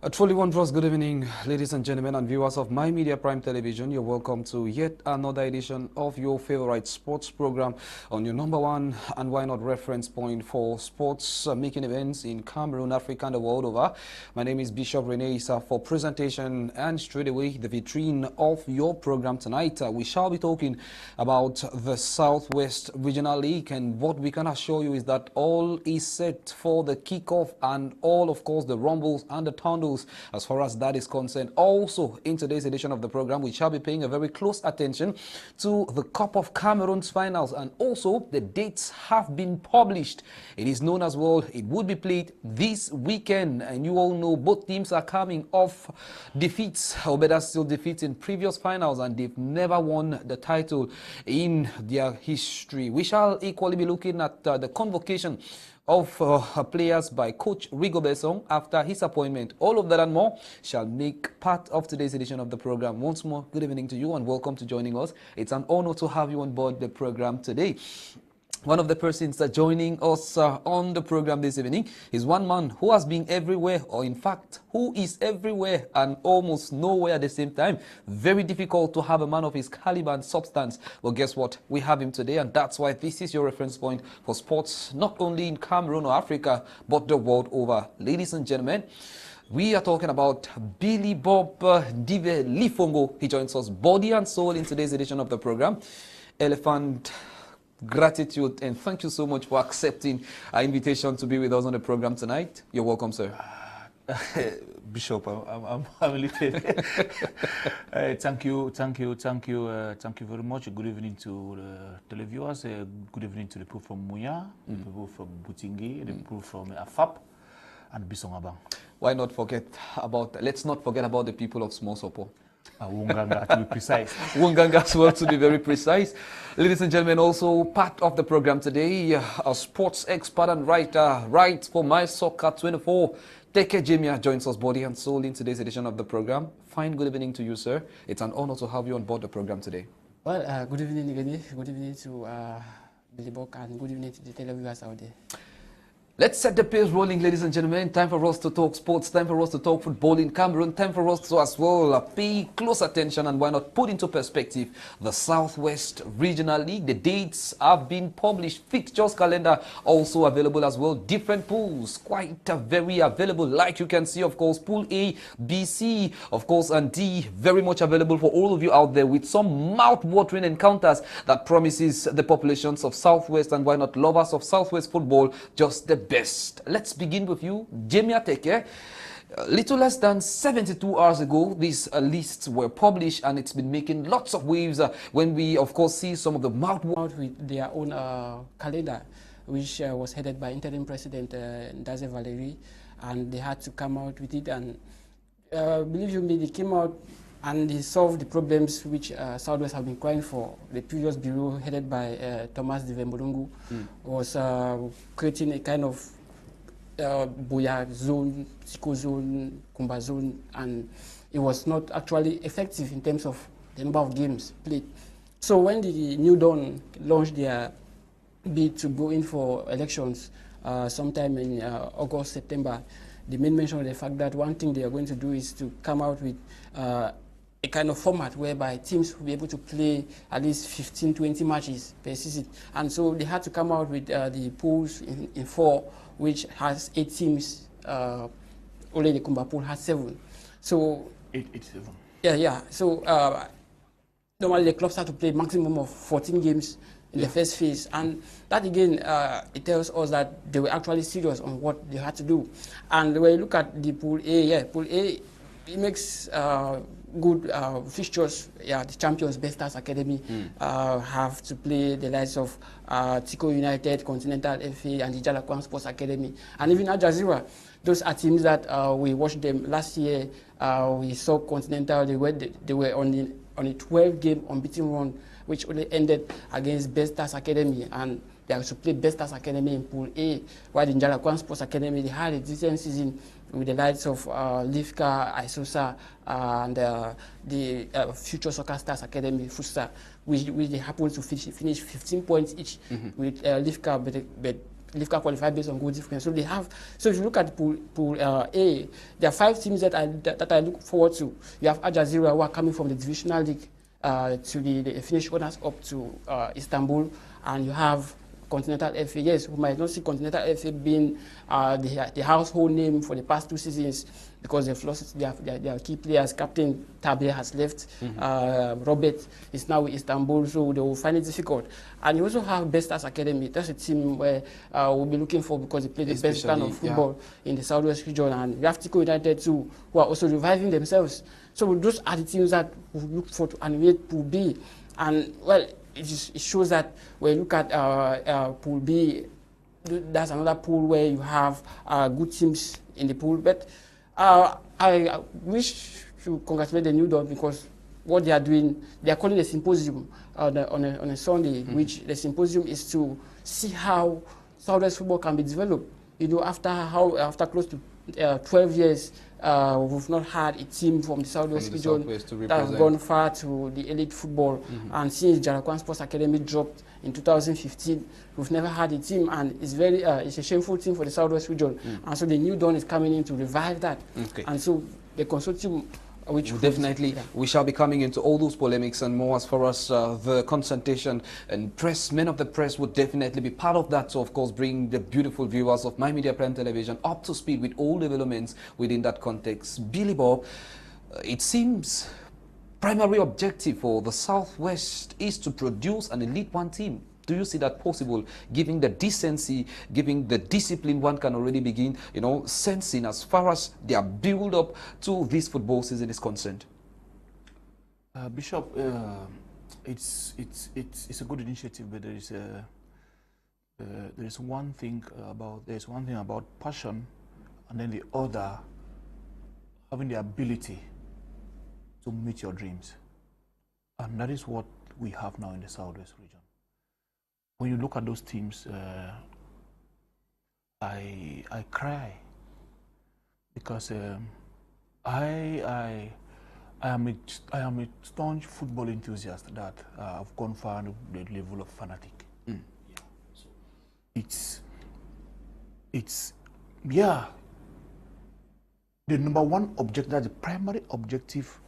A truly wondrous good evening, ladies and gentlemen and viewers of My Media Prime Television. You're welcome to yet another edition of your favorite sports program on your number one and why not reference point for sports making events in Cameroon, Africa and the world over. My name is Bishop Rene for presentation and straight away the vitrine of your program tonight. We shall be talking about the Southwest Regional League, and what we can assure you is that all is set for the kickoff and all, of course, the rumbles and the tundles as far as that is concerned. Also, in today's edition of the program, we shall be paying a very close attention to the Cup of Cameroon's finals, and also the dates have been published. It is known as well, it would be played this weekend, and you all know both teams are coming off defeats, or better still defeats in previous finals, and they've never won the title in their history. We shall equally be looking at the convocation of players by Coach Rigobert after his appointment. All of that and more shall make part of today's edition of the program. Once more, good evening to you and welcome to joining us. It's an honor to have you on board the program today. One of the persons joining us on the program this evening is one man who has been everywhere, or in fact, who is everywhere and almost nowhere at the same time. Very difficult to have a man of his caliber and substance. Well, guess what? We have him today, and that's why this is your reference point for sports, not only in Cameroon or Africa, but the world over. Ladies and gentlemen, we are talking about Bili Bob Lifongo. He joins us body and soul in today's edition of the program. Elephant, gratitude and thank you so much for accepting our invitation to be with us on the program tonight. You're welcome, sir. Bishop, I'm elated. Thank you very much. Good evening to the televiewers. Good evening to the people from Muya, the people from Butingi, the people from Afap, and Bisongabang. Why not forget about? Let's not forget about the people of Small Sopo. Wunganga, to be precise. Wunganga as well, to be very precise. Ladies and gentlemen, also part of the program today, a sports expert and writer, writes for My Soccer 24. Teke Jemea joins us body and soul in today's edition of the program. Fine, good evening to you, sir. It's an honor to have you on board the program today. Well, good evening, Rene. Good evening to Bili Bob, and good evening to the televiewers out there. Let's set the pace rolling, ladies and gentlemen. Time for us to talk sports, time for us to talk football in Cameroon, time for us to as well pay close attention and why not put into perspective the Southwest Regional League. The dates have been published, fixtures calendar also available as well. Different pools, quite very available, like you can see, of course, Pool A, B, C, of course, and D, very much available for all of you out there, with some mouth-watering encounters that promises the populations of Southwest and why not lovers of Southwest football just the best. Let's begin with you, Jemea Teke. Little less than 72 hours ago, these lists were published, and it's been making lots of waves when we, of course, see some of the mouth with their own calendar, which was headed by interim president Ndaze Valerie, and they had to come out with it. And believe you me, they came out and they solved the problems which Southwest have been crying for. The previous bureau, headed by Thomas Divembolungu, was creating a kind of Boya zone, Siko zone, Kumba zone, and it was not actually effective in terms of the number of games played. So when the New Dawn launched their bid to go in for elections sometime in August, September, they made mention of the fact that one thing they are going to do is to come out with a kind of format whereby teams will be able to play at least 15-20 matches per season. And so they had to come out with the pools in 4, which has 8 teams. Only the Kumba pool has 7. So 8-7. Yeah. So normally the clubs have to play maximum of 14 games in the first phase, and that again it tells us that they were actually serious on what they had to do. And when you look at the Pool A, Pool A, it makes good fixtures. The champions, Best Stars Academy, have to play the likes of Tico United, Continental FA, and the Jalakwan Sports Academy, and even Al Jazeera. Those are teams that we watched them last year. We saw Continental. They were on a 12-game unbeaten run, which only ended against Best Stars Academy, and they have to play Best Stars Academy in Pool A, while in Jalakwan Sports Academy they had a decent season with the likes of Lifka, Isosa, and the Future Soccer Stars Academy, FUSA, which they happened to finish 15 points each, with Lifka, but Lifka qualified based on goal difference. So they have. So if you look at pool A, there are 5 teams that I look forward to. You have Al Jazeera, who are coming from the divisional league to the Finnish owners up to Istanbul, and you have Continental FA. Yes, we might not see Continental FA being the household name for the past 2 seasons because they've lost their key players. Captain Tabe has left. Robert is now with Istanbul, so they will find it difficult. And you also have Bestas Academy. That's a team where we'll be looking for because they play the best kind of football in the Southwest region. And we have Teke United too, who are also reviving themselves. So those are the teams that we look for to animate Pool B. And well, it shows that when you look at Pool B, that's another pool where you have good teams in the pool. But I wish to congratulate the New Dawn because what they are doing, they are calling a symposium on a Sunday, which the symposium is to see how Southwest football can be developed. You know, after close to 12 years, we've not had a team from the Southwest region that have gone far to the elite football. And since Jarakwan Sports Academy dropped in 2015, we've never had a team, and it's it's a shameful thing for the Southwest region. And so the New Dawn is coming in to revive that. And so the consortium, which definitely we shall be coming into all those polemics and more as far as the concentration and press. Men of the press would definitely be part of that, so of course bring the beautiful viewers of My Media Prime Television up to speed with all developments within that context. Bili Bob, it seems primary objective for the Southwest is to produce an Elite One team. Do you see that possible, giving the decency, giving the discipline one can already begin, you know, sensing as far as their build-up to this football season is concerned? Bishop, it's a good initiative, but there's one thing about passion, and then the other having the ability to meet your dreams, and that is what we have now in the Southwest region. When you look at those teams, I cry because I am a staunch football enthusiast that I've gone far to the level of fanatic. Yeah. So it's the number one objective, that's the primary objective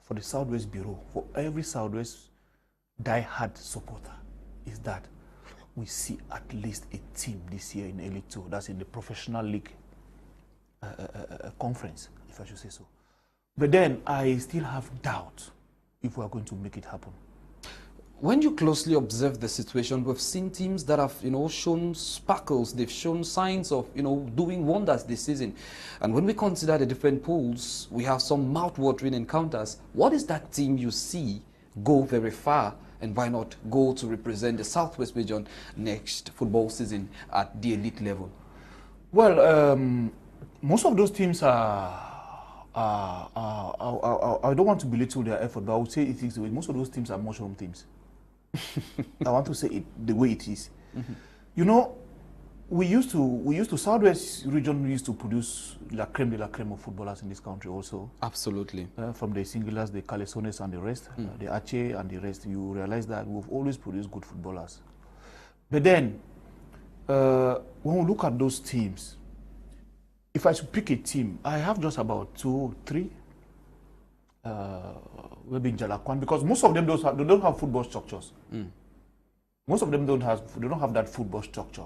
for the Southwest Bureau, for every Southwest die-hard supporter, is that we see at least a team this year in Elite 2, that's in the professional league conference, if I should say so. But then I still have doubt if we are going to make it happen. When you closely observe the situation, we've seen teams that have, you know, shown sparkles, they've shown signs of, you know, doing wonders this season. And when we consider the different pools, we have some mouth-watering encounters. What is that team you see go very far, and why not go to represent the Southwest region next football season at the elite level? Well, most of those teams are I don't want to belittle their effort, but I would say it is the way. Most of those teams are mushroom teams. I want to say it the way it is. You know, we used to Southwest region used to produce la creme de la creme of footballers in this country also. Absolutely. From the Singulars, the Calesones and the rest, the Ache and the rest, you realize that we've always produced good footballers. But then, when we look at those teams, if I should pick a team, I have just about 2 or 3. Maybe in Jalakwan, because most of them don't have football structures. Most of them don't have that football structure.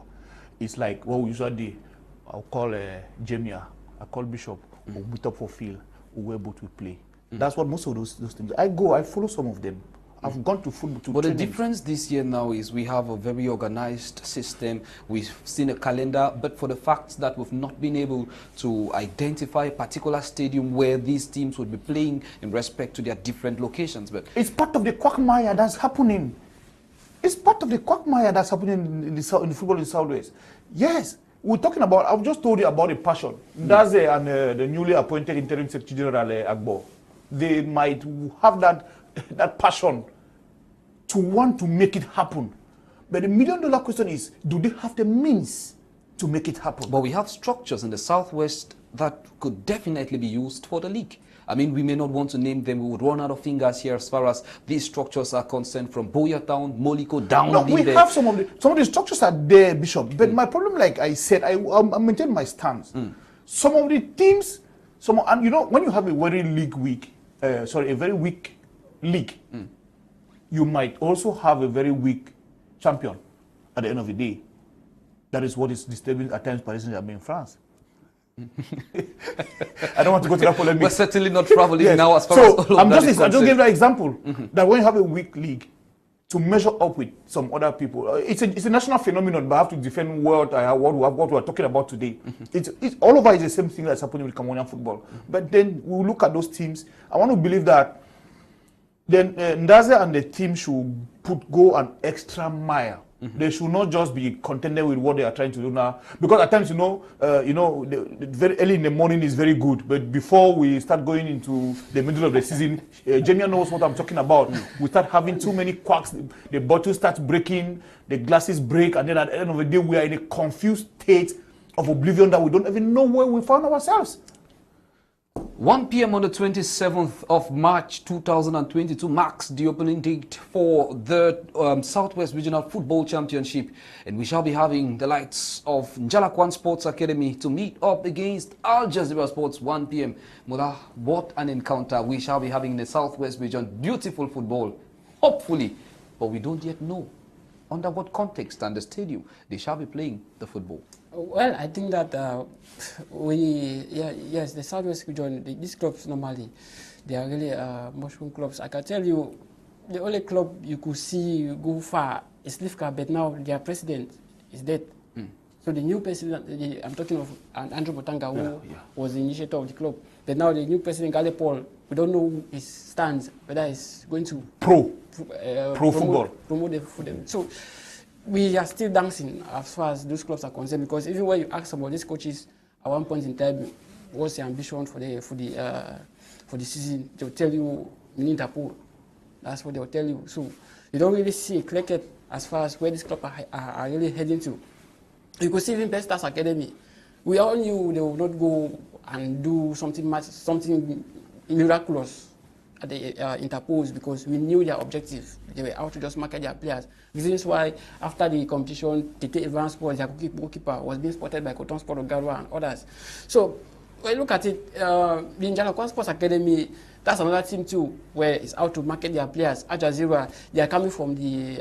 It's like what we usually do. I'll call Jemea, I call Bishop, we meet up for field, we both we play. That's what most of those things. I follow some of them. I've gone to football. But the difference this year now is we have a very organized system. We've seen a calendar, but for the fact that we've not been able to identify a particular stadium where these teams would be playing in respect to their different locations. But it's part of the quagmire that's happening. It's part of the quagmire that's happening in the football in the Southwest. Yes, we're talking about, I've just told you about the passion. Daze and the newly appointed interim secretary general Agbo, they might have that passion to want to make it happen. But the $1 million question is, do they have the means to make it happen? But we have structures in the Southwest that could definitely be used for the league. I mean, we may not want to name them. We would run out of fingers here as far as these structures are concerned, from Boyatown, Moliko, down. No, we have some of the structures are there, Bishop. But my problem, like I said, I maintain my stance. Some of the teams, and you know, when you have a very a very weak league, you might also have a very weak champion at the end of the day. That is what is disturbing at times Paris Saint-Germain in France. I don't want to go to that polemic. We're certainly not traveling now as far so as all of I just gave that example that when you have a weak league, to measure up with some other people, it's a national phenomenon, but I have to defend what we are talking about today. It's all over is the same thing that's happening with Cameroonian football. But then we look at those teams. I want to believe that then Ndaze and the team should go an extra mile. They should not just be contented with what they are trying to do now, because at times, very early in the morning is very good, but before we start going into the middle of the season, Jemea knows what I'm talking about. We start having too many quacks, the bottle starts breaking, the glasses break, and then at the end of the day, we are in a confused state of oblivion that we don't even know where we found ourselves. 1 p.m. on the 27th of March 2022 marks the opening date for the Southwest Regional Football Championship, and we shall be having the likes of Njalakwan Sports Academy to meet up against Al Jazeera Sports 1 p.m. Mula, what an encounter we shall be having in the Southwest Region. Beautiful football, hopefully, but we don't yet know under what context and the stadium they shall be playing the football. Well, I think that yes, the Southwest region, these clubs normally, they are really mushroom clubs. I can tell you, the only club you could see go far is Lifka, but now their president is dead. So the new president, I'm talking of Andrew Botanga, who was the initiator of the club. But now the new president, Gale Paul, we don't know his stance, whether he's going to football. Promote the football. So we are still dancing as far as those clubs are concerned, because even when you ask some of these coaches at one point in time, what's your ambition for the season, they'll tell you Minintapur. That's what they'll tell you. So you don't really see a clear cut as far as where these clubs are really heading to. You could see even Best Stars Academy. We all knew they would not go and do something miraculous at the Interpose, because we knew their objective. They were out to just market their players. Reasons why after the competition, Teke Jemea, their goalkeeper, was being spotted by Cotton Sport of Garwa and others. So when you look at it, the Njalakwan Sports Academy, that's another team too, where it's out to market their players. Al Jazeera, they are coming from the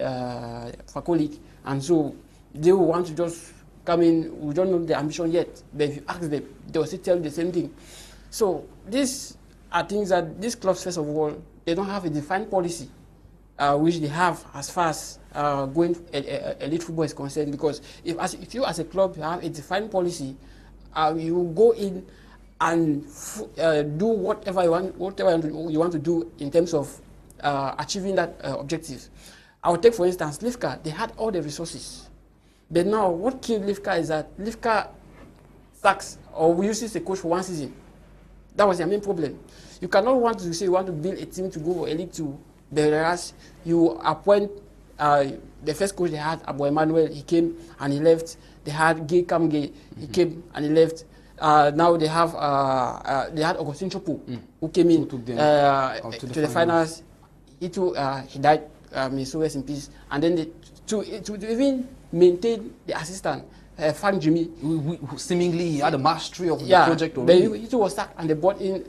Fako League, and so they will want to just come in. We don't know the ambition yet, but if you ask them, they will still tell you the same thing. So these are things that these clubs, first of all, they don't have a defined policy, which they have as far as going elite football is concerned. Because if you as a club have a defined policy, you go in and do whatever you want to do in terms of achieving that objective. I will take, for instance, Lifka. They had all the resources, but now what killed Lifka is that Lifka sucks, or we use a coach for one season. That was their main problem. You cannot want to say you want to build a team to go for Elite 2, whereas you appoint the first coach they had, Abu Emmanuel, he came and he left. They had Gay Kamge, he came and he left. Now they have they had Augustin Chopu, who came in to the finals. He died, may so rest in peace. And then to even maintain the assistant, Fan Jimmy, who seemingly he had a mastery of the project already. But he was sacked, and they brought in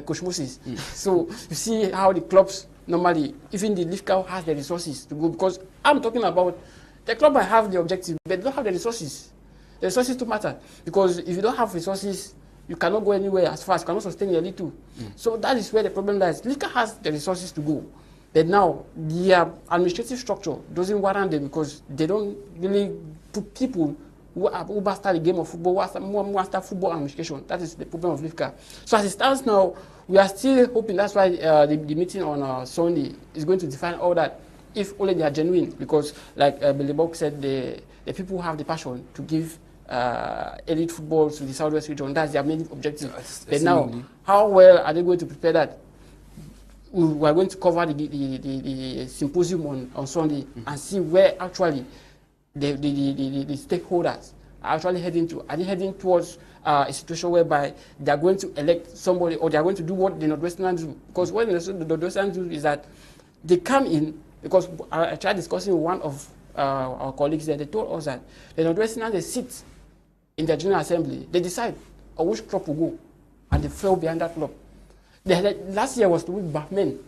Coach Moses. So you see how the clubs normally, even the Lifka has the resources to go, because I'm talking about the club might have the objective, but they don't have the resources. The resources to matter, because if you don't have resources, you cannot go anywhere as fast, you cannot sustain your Elite 2. So that is where the problem lies. Lifka has the resources to go, but now their administrative structure doesn't warrant them, because they don't really put people who master the game of football, who master football administration. That is the problem of Lifka. So as it stands now, we are still hoping. That's why the meeting on Sunday is going to define all that, if only they are genuine. Because like Bili Bob said, the people who have the passion to give elite football to the Southwest region, that's their main objective. But now, how well are they going to prepare that? We are going to cover the symposium on Sunday and see where actually the stakeholders are actually heading to? Are they heading towards a situation whereby they are going to elect somebody, or they are going to do what the Northwesterners do? Because what the Northwesterners do is that they come in, because I tried discussing with one of our colleagues there. They told us that the Northwesterners, they sit in the General Assembly, they decide on which club will go, and they fell behind that club. Last year was to win Batman.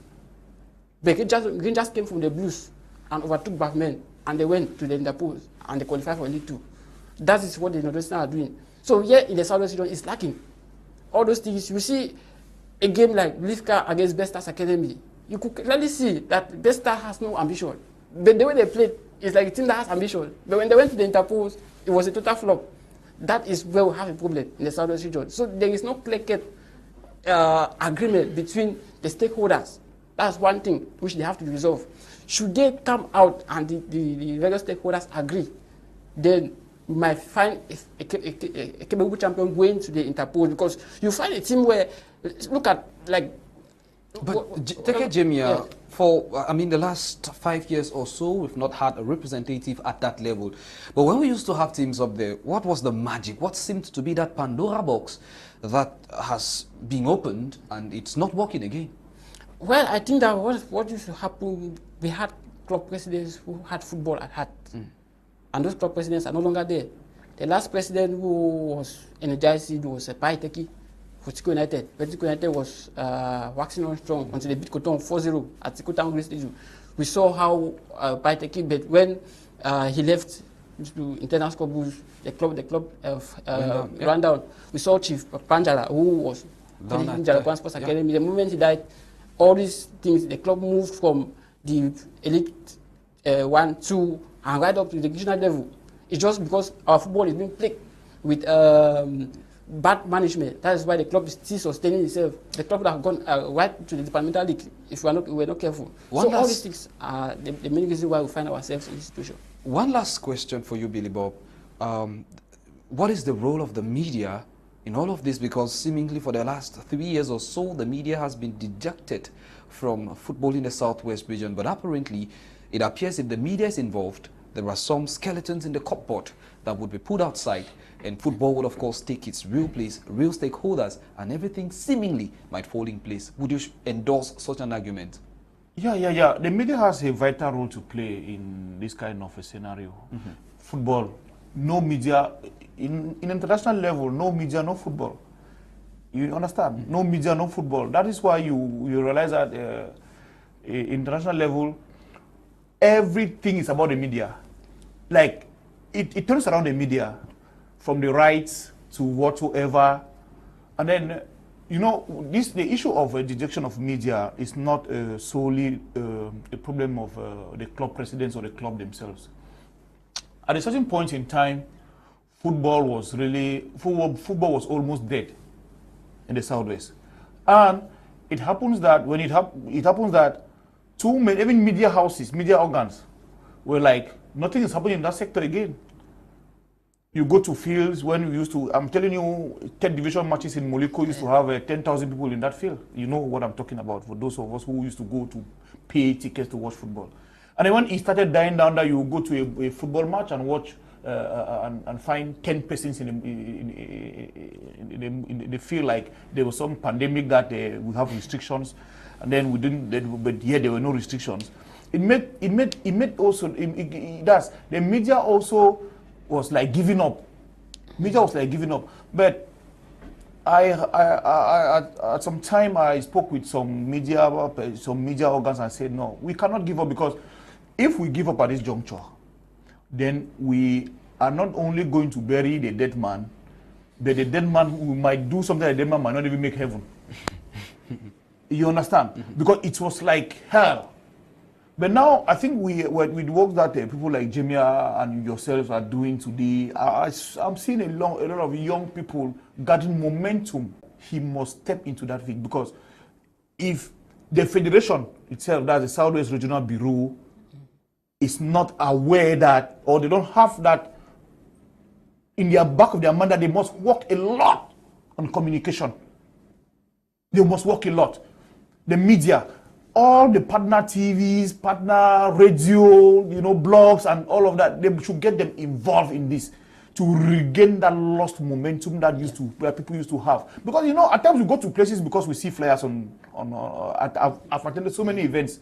Green just came from the Blues and overtook Batman, and they went to the Interpose and they qualified for League 2. That is what the Northwestern are doing. So here in the Southwest region, it's lacking. All those things, you see a game like Lifka against Best Stars Academy, you could clearly see that Best Star has no ambition. But the way they played, it's like a team that has ambition. But when they went to the Interpose, it was a total flop. That is where we have a problem in the Southwest region. So there is no clear-cut agreement between the stakeholders. That's one thing which they have to resolve. Should they come out and the various stakeholders agree, then we might find a capable champion going to the Interpose, because you find a team where, look at, like... But Teke Jemea, for, the last 5 years or so, we've not had a representative at that level. But when we used to have teams up there, what was the magic? What seemed to be that Pandora box that has been opened and it's not working again? Well, I think that what used to happen, we had club presidents who had football at heart. And those club presidents are no longer there. The last president who was energized was Teke for Teke United. But Teke United was waxing on strong until they beat Coton 4-0 at Teke Town Stadium. We saw how Teke, but when he left to internal schools, the club ran down. We saw Chief Panjala, who was in Jalapan Sports Academy. The moment he died, all these things, the club moved from the Elite 1, 2, and right up to the regional level. It's just because our football is being played with bad management. That is why the club is still sustaining itself. The club would have gone right to the departmental league if we were not careful. All these things are the main reason why we find ourselves in this situation. One last question for you, Bili Bob. What is the role of the media in all of this? Because seemingly for the last 3 years or so, the media has been dejected from football in the Southwest region. But apparently, it appears if the media is involved, there are some skeletons in the cupboard that would be put outside, and football will, of course, take its real place, real stakeholders, and everything seemingly might fall in place. Would you endorse such an argument? Yeah. The media has a vital role to play in this kind of a scenario. Football, no media, in international level, no media, no football. You understand? No media, no football. That is why you realize that international level, everything is about the media. Like, it turns around the media, from the rights to whatsoever. And then, the issue of dejection of media is not solely a problem of the club presidents or the club themselves. At a certain point in time, football was almost dead in the Southwest. And it happens that when it happens that even media houses, media organs, were like, nothing is happening in that sector again. You go to fields when we used to, I'm telling you, 10 division matches in Moliko used to have 10,000 people in that field. You know what I'm talking about, for those of us who used to go to pay tickets to watch football. And then when it started dying down, that you go to a football match and watch and find 10 persons in the field, like there was some pandemic that we have restrictions, and then we didn't, but here there were no restrictions. It made also, it does. The media also was like giving up. Media was like giving up. But at some time I spoke with some media organs and said, no, we cannot give up, because if we give up at this juncture, then we are not only going to bury the dead man, but the dead man, we might do something that the dead man might not even make heaven. You understand? Because it was like hell. But now, I think with the work that people like Jemea and yourselves are doing today, I'm seeing a lot of young people getting momentum. He must step into that thing, because if the federation itself, that's the Southwest Regional Bureau, is not aware that, or they don't have that in their back of their mind, that they must work a lot on communication. They must work a lot. The media, all the partner TVs, partner radio, blogs and all of that, they should get them involved in this. to regain that lost momentum that that people used to have. Because, you know, at times we go to places because we see flyers I've attended so many events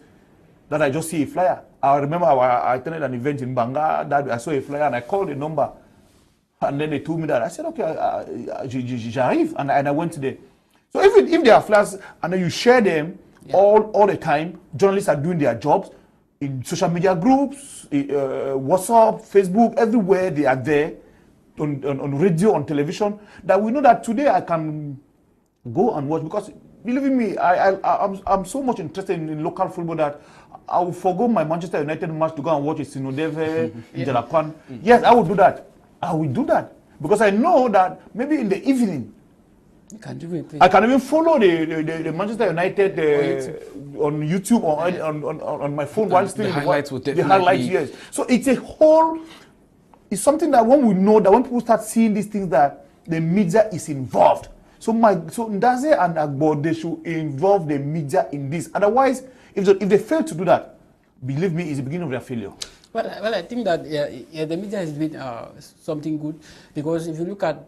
that I just see a flyer. I remember I attended an event in Banga that I saw a flyer and I called the number. And then they told me that. I said, okay, j'arrive. And I went there. So if there are flyers and then you share them all the time, journalists are doing their jobs in social media groups, WhatsApp, Facebook, everywhere they are there, on radio, on television, that we know that today I can go and watch. Because believe me, I'm so much interested in local football that I will forgo my Manchester United match to go and watch a Sinodeve in Jalapwan. Yes, I will do that. I will do that. Because I know that maybe in the evening, I can even follow the Manchester United on YouTube or on my phone while still the highlights will definitely. The highlights, yes. So it's something that when we know that when people start seeing these things that the media is involved. So Ndaze and Agbo, they should involve the media in this. Otherwise, if they fail to do that, believe me, it's the beginning of their failure. Well, I think that the media has been something good, because if you look at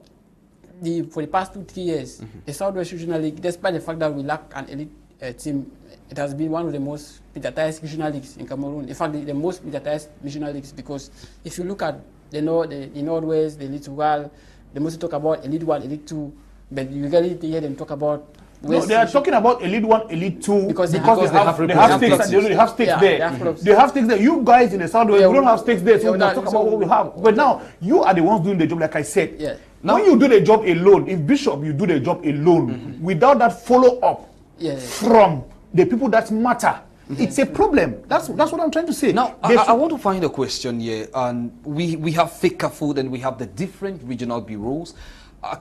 for the past 2-3 years, the Southwest Regional League, despite the fact that we lack an elite team, it has been one of the most mediatized regional leagues in Cameroon. In fact, the most mediatized regional leagues, because if you look at the Northwest, the Elite Rural, they mostly talk about Elite 1, Elite 2, but you rarely hear them talk about No, they are talking about Elite 1, Elite 2 because they have stakes. They have stakes there. They have stakes there. You guys in the Southwest, we don't have stakes there, so we talk about what we have. But now, you are the ones doing the job, like I said. Yeah. Now, when you do the job alone, if Bishop, you do the job alone, without that follow-up from the people that matter, it's a problem. That's what I'm trying to say. Now, I want to find a question here. And we have Fika Food and we have the different regional bureaus.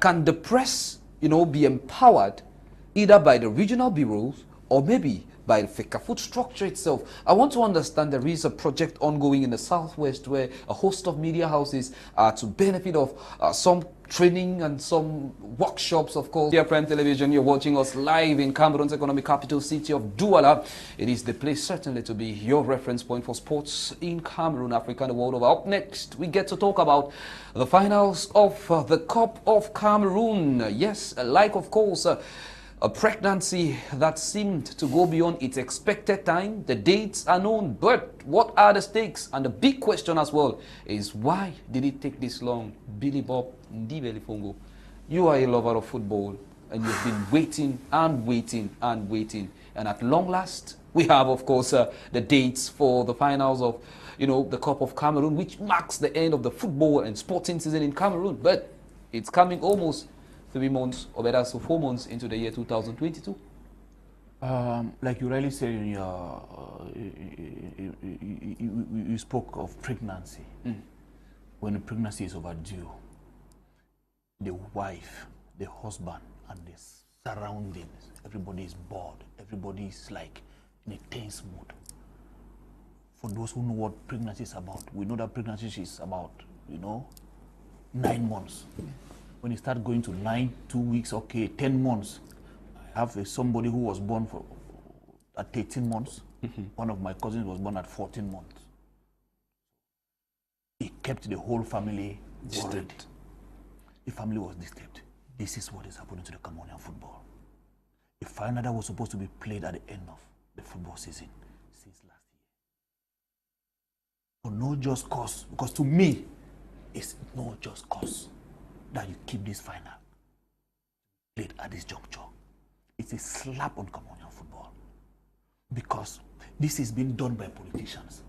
Can the press, be empowered either by the regional bureaus or maybe by the Fika Food structure itself? I want to understand there is a project ongoing in the Southwest where a host of media houses are to benefit of some training and some workshops, of course. Here, Prime Television, you're watching us live in Cameroon's economic capital city of Douala. It is the place certainly to be your reference point for sports in Cameroon, Africa, and the world over. Up next, we get to talk about the finals of the Cup of Cameroon. Yes, like, of course, a pregnancy that seemed to go beyond its expected time. The dates are known, but what are the stakes? And the big question as well is, why did it take this long? Bili Bob, Ndibeli, you are a lover of football, and you've been waiting and waiting and waiting. And at long last, we have, of course, the dates for the finals of, the Cup of Cameroon, which marks the end of the football and sporting season in Cameroon. But it's coming almost 3 months, or better, so 4 months into the year 2022. Like you rightly said in your, you spoke of pregnancy. When a pregnancy is overdue, the wife, the husband, and the surroundings, everybody is bored. Everybody is like in a tense mood. For those who know what pregnancy is about, we know that pregnancy is about, 9 months. When you start going to 9, 2 weeks, okay, 10 months. I have somebody who was born at 18 months. One of my cousins was born at 14 months. It kept the whole family worried. The family was disturbed. This is what is happening to the Cameroonian football. A final that was supposed to be played at the end of the football season since last year. For no just cause, because to me, it's no just cause that you keep this final played at this juncture. It's a slap on Cameroonian football, because this is being done by politicians,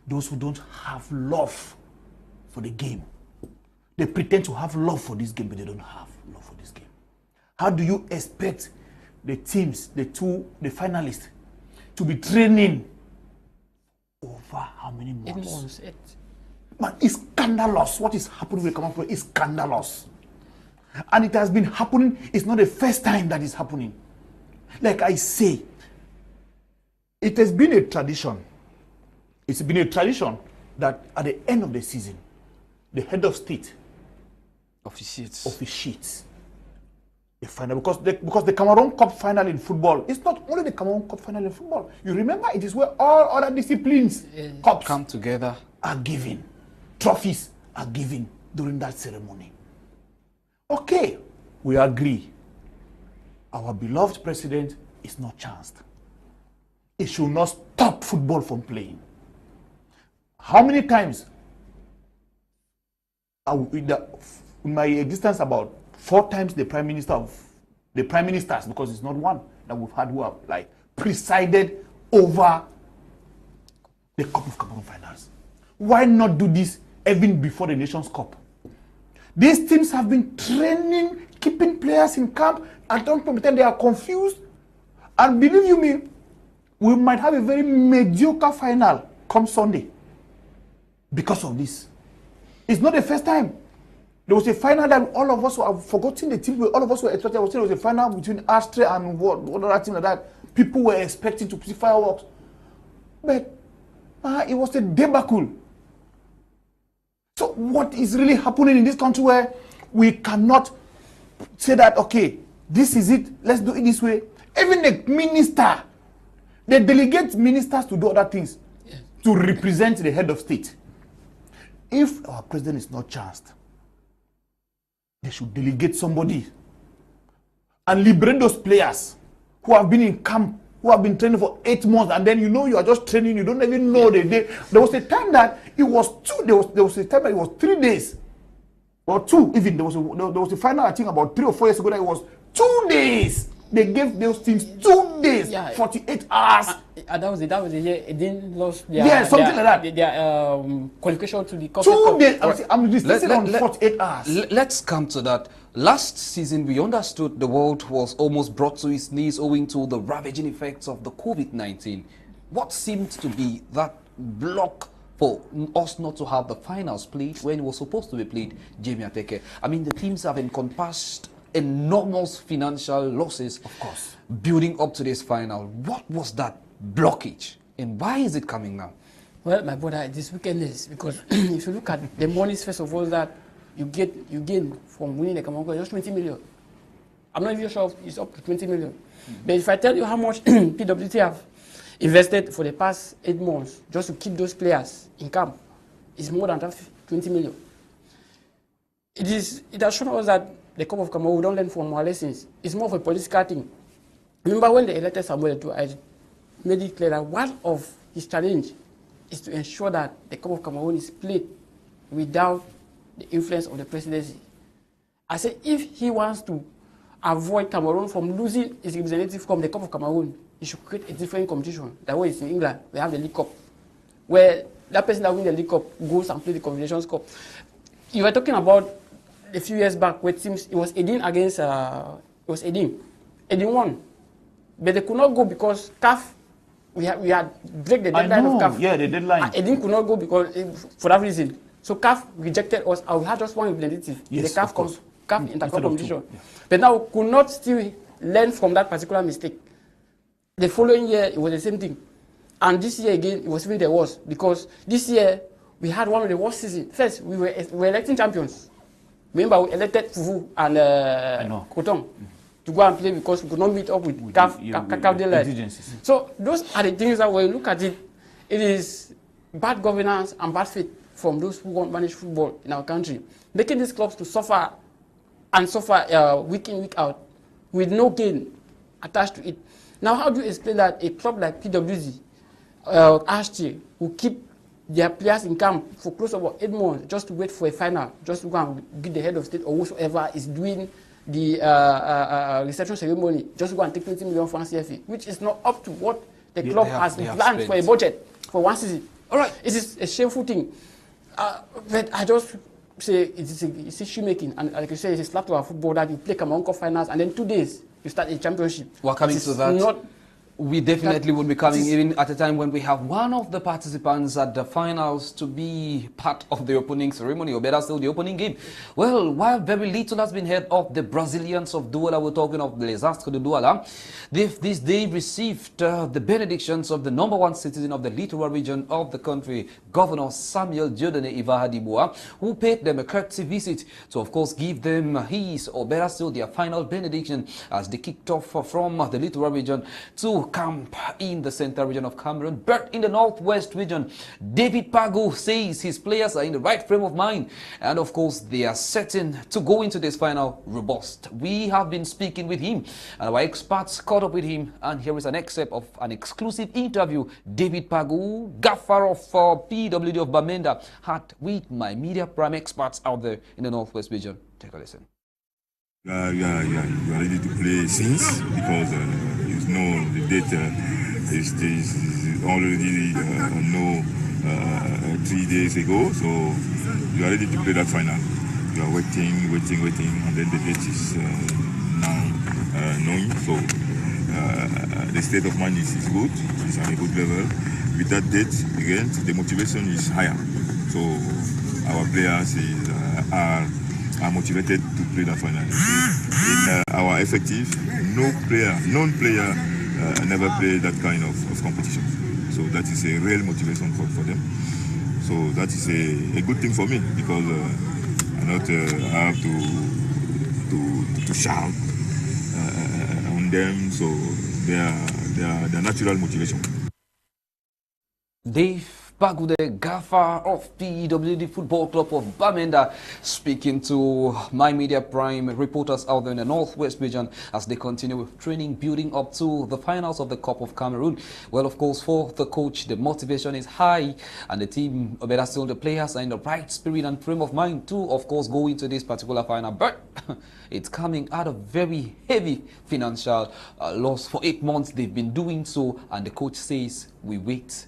those who don't have love for the game. They pretend to have love for this game, but they don't have love for this game. How do you expect the teams, the finalists, to be training over how many months? 8 months. Man, it's scandalous. What is happening with Cameroon is scandalous. And it has been happening. It's not the first time that it's happening. Like I say, it has been a tradition. It's been a tradition that at the end of the season, the head of state officiates the final, because the Cameroon Cup final in football, it's not only the Cameroon Cup final in football. You remember, it is where all other disciplines, cups come together, are given, trophies are given. during that ceremony. Okay, we agree. Our beloved president is not chanced. It should not stop football from playing. How many times in my existence, about 4 times the prime ministers, because it's not one that we've had who have like presided over the Cup of Cameroon finals. Why not do this even before the Nations Cup? These teams have been training, keeping players in camp, and don't pretend they are confused. And believe you me, we might have a very mediocre final come Sunday because of this. It's not the first time. There was a final that all of us have forgotten the team. All of us were expecting. There was a final between Austria and what other team like that. People were expecting to see fireworks, but it was a debacle. So what is really happening in this country where we cannot say that, okay, this is it, let's do it this way? Even the minister, they delegate ministers to do other things, to represent the head of state. If our president is not chanced, they should delegate somebody and liberate those players who have been in camp, who have been training for 8 months, and then you are just training, you don't even know the day. There was a time that it was 2, there was a time that it was 3 days, or 2 even. There was a final, I think about 3 or 4 years ago, that it was 2 days. They gave those teams 2 days, 48 hours. That was the year it didn't lost their, something like that. Their qualification to the Cup. 2 days. I'm resisting on 48 hours. Let's come to that. Last season, we understood the world was almost brought to its knees owing to the ravaging effects of the COVID-19. What seemed to be that block for us not to have the finals played when it was supposed to be played, Jemea Teke? I mean, the teams have encompassed enormous financial losses, of course, building up to this final. What was that blockage, and why is it coming now? Well, my brother, this weekend is because if you look at the monies, first of all, that you gain from winning the Cameroon Cup, just 20 million. I'm not even sure if it's up to 20 million. But if I tell you how much PWT have invested for the past 8 months just to keep those players in camp, it's more than 20 million. It has shown us that the Cup of Cameroon, we don't learn from our lessons. It's more of a political thing. Remember when they elected Samuel Eto'o, I made it clear that one of his challenge is to ensure that the Cup of Cameroon is played without the influence of the presidency. I said if he wants to avoid Cameroon from losing its representative from the Cup of Cameroon, he should create a different competition. That way it's in England, we have the League Cup, where that person that wins the League Cup goes and plays the Confederations Cup. You were talking about a few years back where teams, it was Ewane against, Ewane won. But they could not go because CAF, we had break the deadline of CAF. Yeah, the deadline. Ewane could not go because, for that reason. So CAF rejected us, and we had just one representative. Yes, the CAF interclub competition. Yeah. But now we could not still learn from that particular mistake. The following year, it was the same thing. And this year again, it was even the worst, because this year, we had one of the worst seasons. First, we were electing champions. Remember, we elected Fufu and Koton to go and play because we could not meet up with CAF deadline. So those are the things that when you look at it, it is bad governance and bad faith from those who want to manage football in our country, making these clubs to suffer week in, week out, with no gain attached to it. Now, how do you explain that a club like PWZ, Ashti, will keep their players in camp for close to about 8 months just to wait for a final, just to go and get the head of state or whosoever is doing the reception ceremony, just to go and take 20 million francs CFA, which is not up to what the club has planned for a budget for one season. All right, it is a shameful thing. But I just say it's a shoemaking, and like you say, it's a slap to our football that you play Cameroon Cup finals and then 2 days you start a championship. We're coming to that. We definitely would be coming even at a time when we have one of the participants at the finals to be part of the opening ceremony, or better still, the opening game. Well, while very little has been heard of the Brazilians of Douala, we're talking of the Les Astres de Douala, this day received the benedictions of the #1 citizen of the littoral region of the country, Governor Samuel Dieudonné Iva-Hadibouha, who paid them a courtesy visit to, of course, give them his, or better still, their final benediction as they kicked off from the littoral region to camp in the central region of Cameroon, but in the northwest region, David Pagu says his players are in the right frame of mind, and of course they are certain to go into this final robust. We have been speaking with him, and our experts caught up with him, and here is an excerpt of an exclusive interview David Pagu, gaffer of PWD of Bamenda, had with my media prime experts out there in the northwest region. Take a listen. You are ready to play since, because you know the date is already 3 days ago, so you are ready to play that final. You are waiting, and then the date is now known. So the state of mind is good, it's on a good level. With that date, again, the motivation is higher. So our players are motivated to play the final. In our effective, none player never played that kind of competition. So that is a real motivation for them. So that is a good thing for me, because I not have to shout on them. So they are natural motivation. Dave Pagu, the gaffer of PWD Football Club of Bamenda, speaking to my media prime reporters out there in the northwest region as they continue with training building up to the finals of the Cup of Cameroon. Well, of course, for the coach, the motivation is high, and the team, better still, the players are in the right spirit and frame of mind to, of course, go into this particular final. But it's coming out of very heavy financial loss. For 8 months they've been doing so, and the coach says, we wait.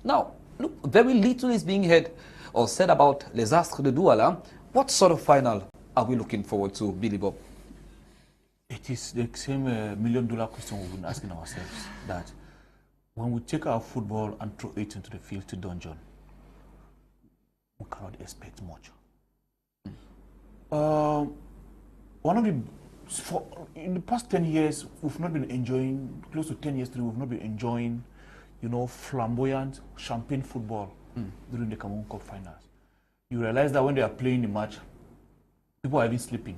Now, look, very little is being heard or said about Les Astres de Douala. What sort of final are we looking forward to, Bili Bob? It is the same $1 million question we've been asking ourselves, that when we take our football and throw it into the field to dungeon, we cannot expect much. In the past 10 years, we've not been enjoying, close to 10 years, we've not been enjoying, flamboyant champagne football during the Cameroon Cup finals. You realize that when they are playing the match, people are even sleeping.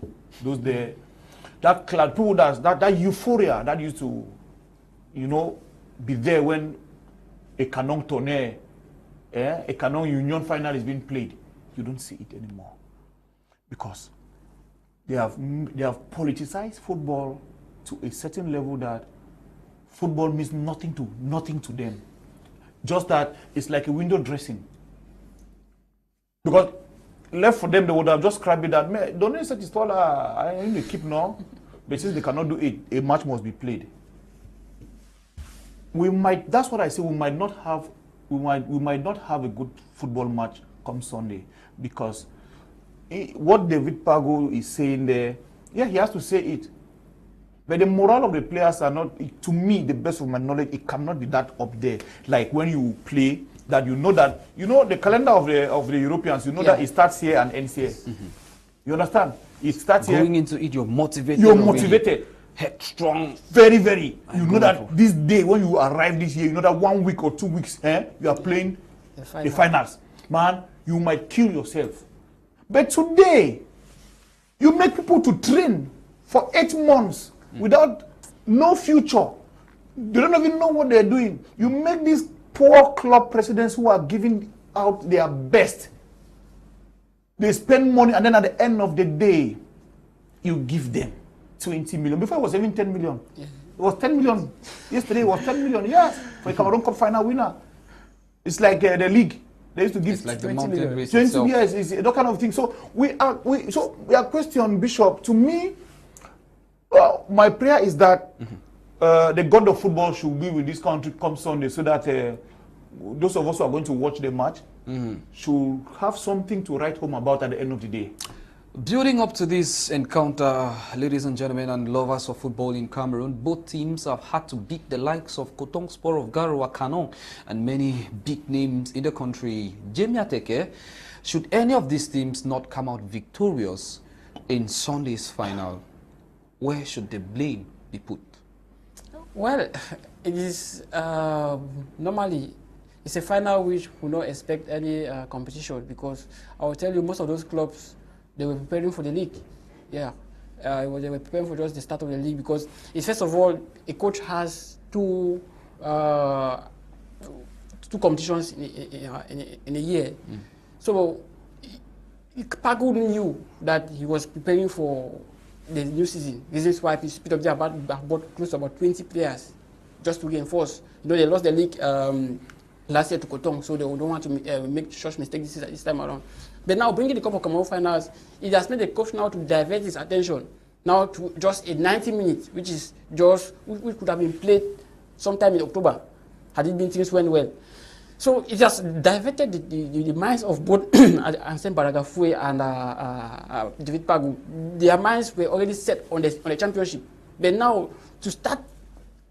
That euphoria that used to, be there when a Canon Tonnerre, a Canon Union final is being played. You don't see it anymore, because they have politicized football to a certain level that football means nothing to them. Just that it's like a window dressing. Because left for them, they would have just grabbed it that, don't you say it's all I need to keep now, but since they cannot do it, a match must be played. That's what I say, we might not have a good football match come Sunday, because what David Pagu is saying there, yeah, he has to say it. But the morale of the players are not, to me, the best of my knowledge, it cannot be that up there. Like when you play, that the calendar of the Europeans, that it starts here and ends here. You understand? It starts here. Going into it, you're motivated. You're motivated. Headstrong. Very, very. You know that this day, when you arrive this year, you know that 1 week or 2 weeks, you are playing the finals. Man, you might kill yourself. But today, you make people to train for 8 months without no future. They don't even know what they're doing. You make these poor club presidents who are giving out their best. They spend money, and then at the end of the day, you give them 20 million. Before it was even 10 million. Yeah. It was 10 million. Yesterday it was 10 million. Yes, for a Cameroon Cup final winner. It's like the league. They used to give like 20 million. 20 years is that kind of thing. So we are question, Bishop. To me, my prayer is that the god of football should be with this country come Sunday, so that those of us who are going to watch the match should have something to write home about at the end of the day. Building up to this encounter, ladies and gentlemen and lovers of football in Cameroon, both teams have had to beat the likes of Kotong Sport of Garoua, Canon, and many big names in the country. Jemea Teke, should any of these teams not come out victorious in Sunday's final, where should the blame be put? Well, it is normally it's a final which we don't expect any competition, because I will tell you, most of those clubs, they were preparing for the league. Yeah, they were preparing for just the start of the league, because it's, first of all, a coach has two competitions in a year. So Pagu knew that he was preparing for the new season. This is why he speed up there about close to about 20 players just to reinforce. You know, they lost the league last year to Kotong, so they don't want to make such mistakes this time around. But now bringing the Cup of Cameroon finals, it has made the coach now to divert his attention now to just a 90 minutes, which is just which could have been played sometime in October had it been things went well. So it just diverted the minds of both Anselm Baragafue and David Pagu. Their minds were already set on the championship. But now to start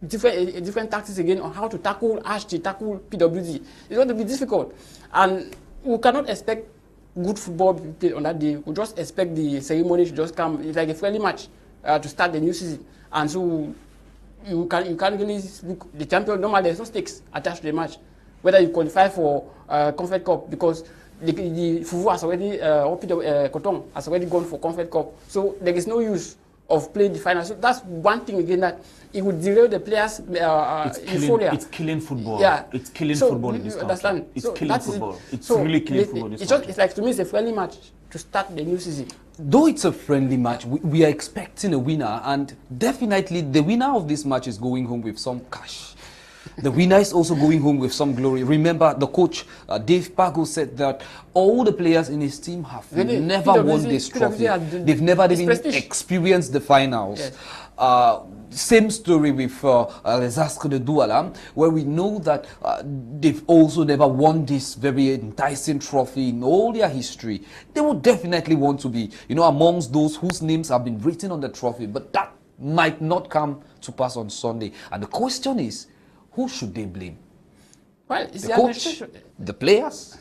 different tactics again on how to tackle Ash, to tackle PWD, it's going to be difficult. And we cannot expect good football to be played on that day. We just expect the ceremony to just come. It's like a friendly match to start the new season. And so you can't really look the champion. Normally there's no stakes attached to the match, whether you qualify for Confed Cup, because the Fufu has already, Kotong has already gone for Confed Cup. So there is no use of playing the final. So that's one thing again, that it would derail the players' euphoria. It's killing football. Yeah. It's killing football in this country. Understand? It's so killing football. It's really killing football in this country. It's like, to me, it's a friendly match to start the new season. Though it's a friendly match, we are expecting a winner, and definitely the winner of this match is going home with some cash. The winner is also going home with some glory. Remember, the coach, Dave Pagu, said that all the players in his team have never won this trophy. They've never even experienced the finals. Yes. Same story with Les Astres de Douala, where we know that they've also never won this very enticing trophy in all their history. They would definitely want to be, you know, amongst those whose names have been written on the trophy, but that might not come to pass on Sunday. And the question is, who should they blame? Well, it's the coach, the players,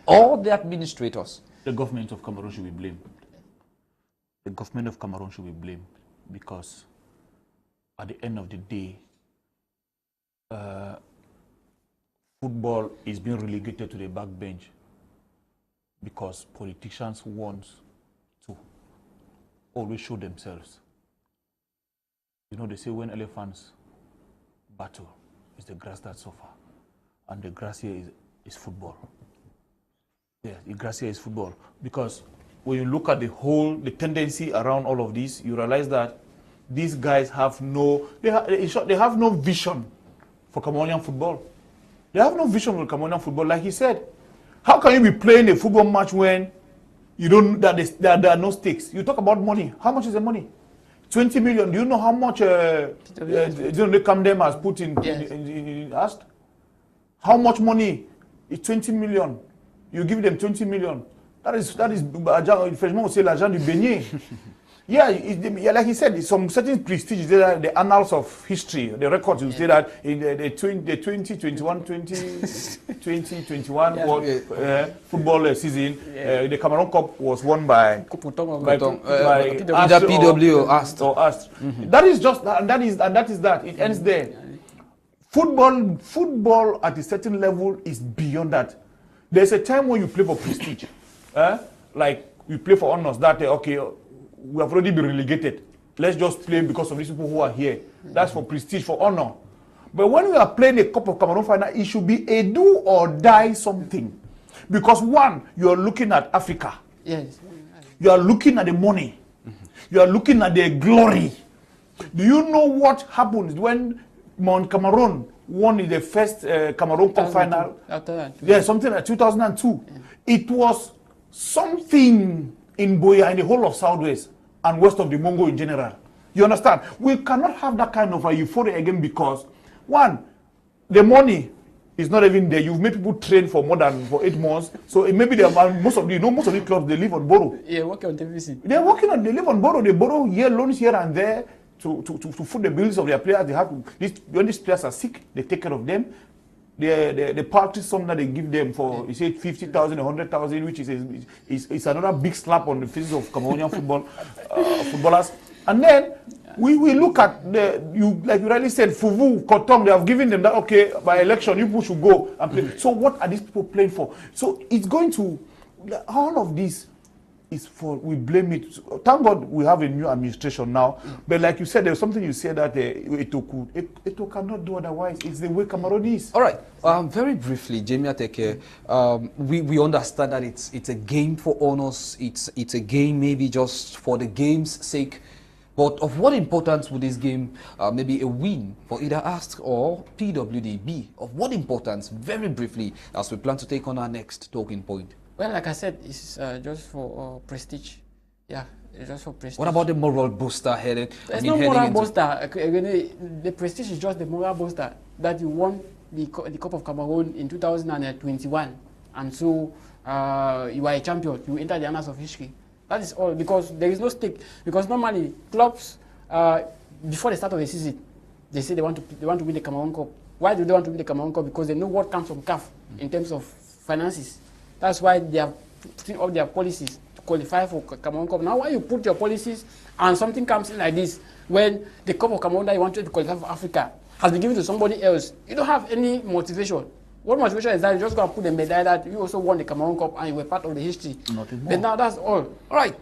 or the administrators? The government of Cameroon should be blamed. The government of Cameroon should be blamed, because at the end of the day, football is being relegated to the backbench because politicians want to always show themselves. You know, they say when elephants battle, it's the grass that suffer, and the grass here is football. Yeah, the grass here is football, because when you look at the tendency around all of this, you realize that these guys have they have no vision for Cameroonian football. They have no vision for Cameroonian football. Like he said, how can you be playing a football match when you don't there are no stakes? You talk about money. How much is the money? 20 million. Do you know how much Camden has put in asked? How much money is 20 million? You give them 20 million. That is Frenchman would say l'argent du beignet. Yeah, like he said, some certain prestige, the annals of history, the records will say that in the 2021 football season, the Cameroon Cup was won by PW Astre. That is just, and that is that. It ends there. Football at a certain level is beyond that. There's a time when you play for prestige, like you play for honors. That okay, we have already been relegated. Let's just play because of these people who are here. That's for prestige, for honor. But when we are playing a Cup of Cameroon final, it should be a do or die something. Because one, you are looking at Africa. Yes. You are looking at the money. You are looking at the glory. Do you know what happened when Mount Cameroon won in the first Cameroon Cup final? After that. Yeah, something like 2002. Yeah. It was something in Boya, in the whole of Southwest and west of the Mongo in general. You understand? We cannot have that kind of a euphoria again because, one, the money is not even there. You've made people train for more than 8 months. So maybe most of the clubs, they live on borrow. Yeah, working on deficit. They live on borrow. They borrow loans here and there to foot the bills of their players. They have to, when these players are sick, they take care of them. The party sum that they give them for, you say 50,000, 100,000, which is another big slap on the faces of Cameroonian footballers. And then we look at like you rightly said, Fufu, Kotong, they have given them that, okay, by election, you people should go and play. So what are these people playing for? So it's going to, all of this is for, we blame it. Thank God we have a new administration now. But like you said, there's something you said that Eto'o cannot do otherwise. It's the way Cameroon is. All right. Very briefly, Jemea Teke, we understand that it's a game for honors. It's a game maybe just for the game's sake. But of what importance would this game, maybe a win for either ASK or PWD, of what importance, very briefly, as we plan to take on our next talking point? Well, like I said, it's just for prestige. Yeah, it's just for prestige. What about the moral booster headed? There's no moral booster. The prestige is just the moral booster that you won the Cup of Cameroon in 2021. And so you are a champion. You enter the annals of history. That is all, because there is no stake. Because normally clubs, before the start of the season, they say they want to win the Cameroon Cup. Why do they want to win the Cameroon Cup? Because they know what comes from CAF in terms of finances. That's why they are putting up their policies to qualify for Cameroon Cup. Now, why you put your policies and something comes in like this, when the Cup of Cameroon that you wanted to qualify for Africa has been given to somebody else, you don't have any motivation. What motivation is that? You're just going to put the medal that you also won the Cameroon Cup and you were part of the history. Nothing more. But now that's all. All right.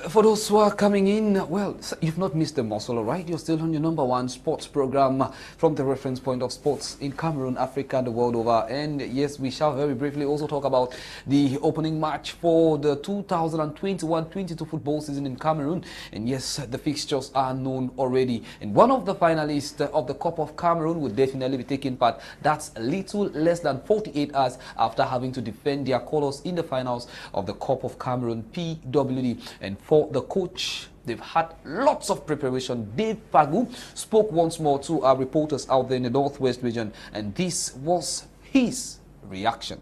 For those who are coming in, well, you've not missed the muscle, all right? You're still on your #1 sports program from the reference point of sports in Cameroon, Africa, and the world over. And yes, we shall very briefly also talk about the opening match for the 2021-22 football season in Cameroon. And yes, the fixtures are known already. And one of the finalists of the Cup of Cameroon will definitely be taking part. That's a little less than 48 hours after having to defend their colors in the finals of the Cup of Cameroon, PWD. And for the coach, they've had lots of preparation. Dave Pagu spoke once more to our reporters out there in the Northwest region, and this was his reaction.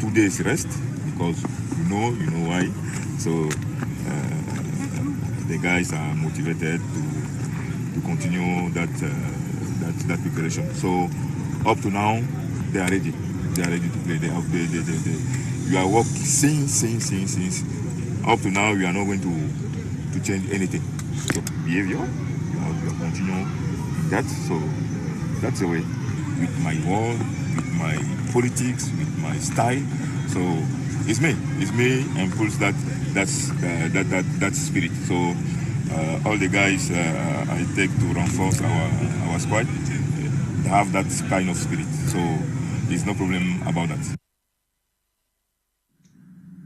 2 days rest, because you know why. So the guys are motivated to continue that preparation. So up to now, they are ready. They are ready to play. We are working since up to now. We are not going to change anything. So behavior, we are continuing that. So that's the way. With my word, with my politics, with my style. So it's me, and pulls that spirit. So all the guys I take to reinforce our squad have that kind of spirit. So there's no problem about that.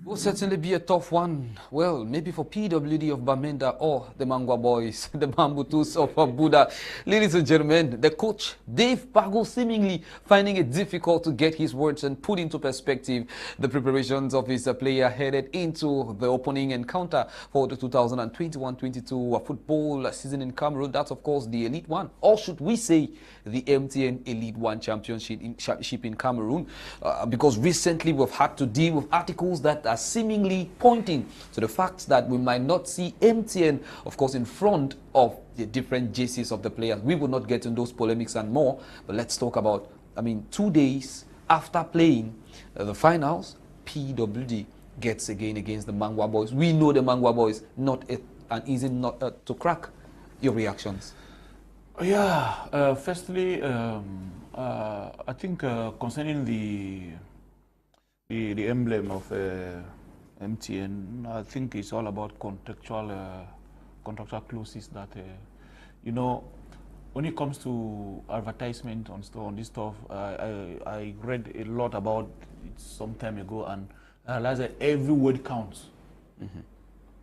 Will certainly be a tough one. Well, maybe for PWD of Bamenda or the Mangwa boys, the Bambutus of Buddha. Ladies and gentlemen, the coach, Dave Pagu, seemingly finding it difficult to get his words and put into perspective the preparations of his player headed into the opening encounter for the 2021-22 football season in Cameroon. That's, of course, the Elite One. Or should we say the MTN Elite One championship in Cameroon? Because recently we've had to deal with articles that are seemingly pointing to the fact that we might not see MTN, of course, in front of the different jerseys of the players. We will not get into those polemics and more, but let's talk about, 2 days after playing the finals, PWD gets again against the Mangwa boys. We know the Mangwa boys, not an easy nut to crack. Your reactions? Yeah, firstly, I think concerning the emblem of MTN, I think it's all about contractual clauses that, when it comes to advertisement on this stuff, I read a lot about it some time ago, and I realized that every word counts. Mm-hmm.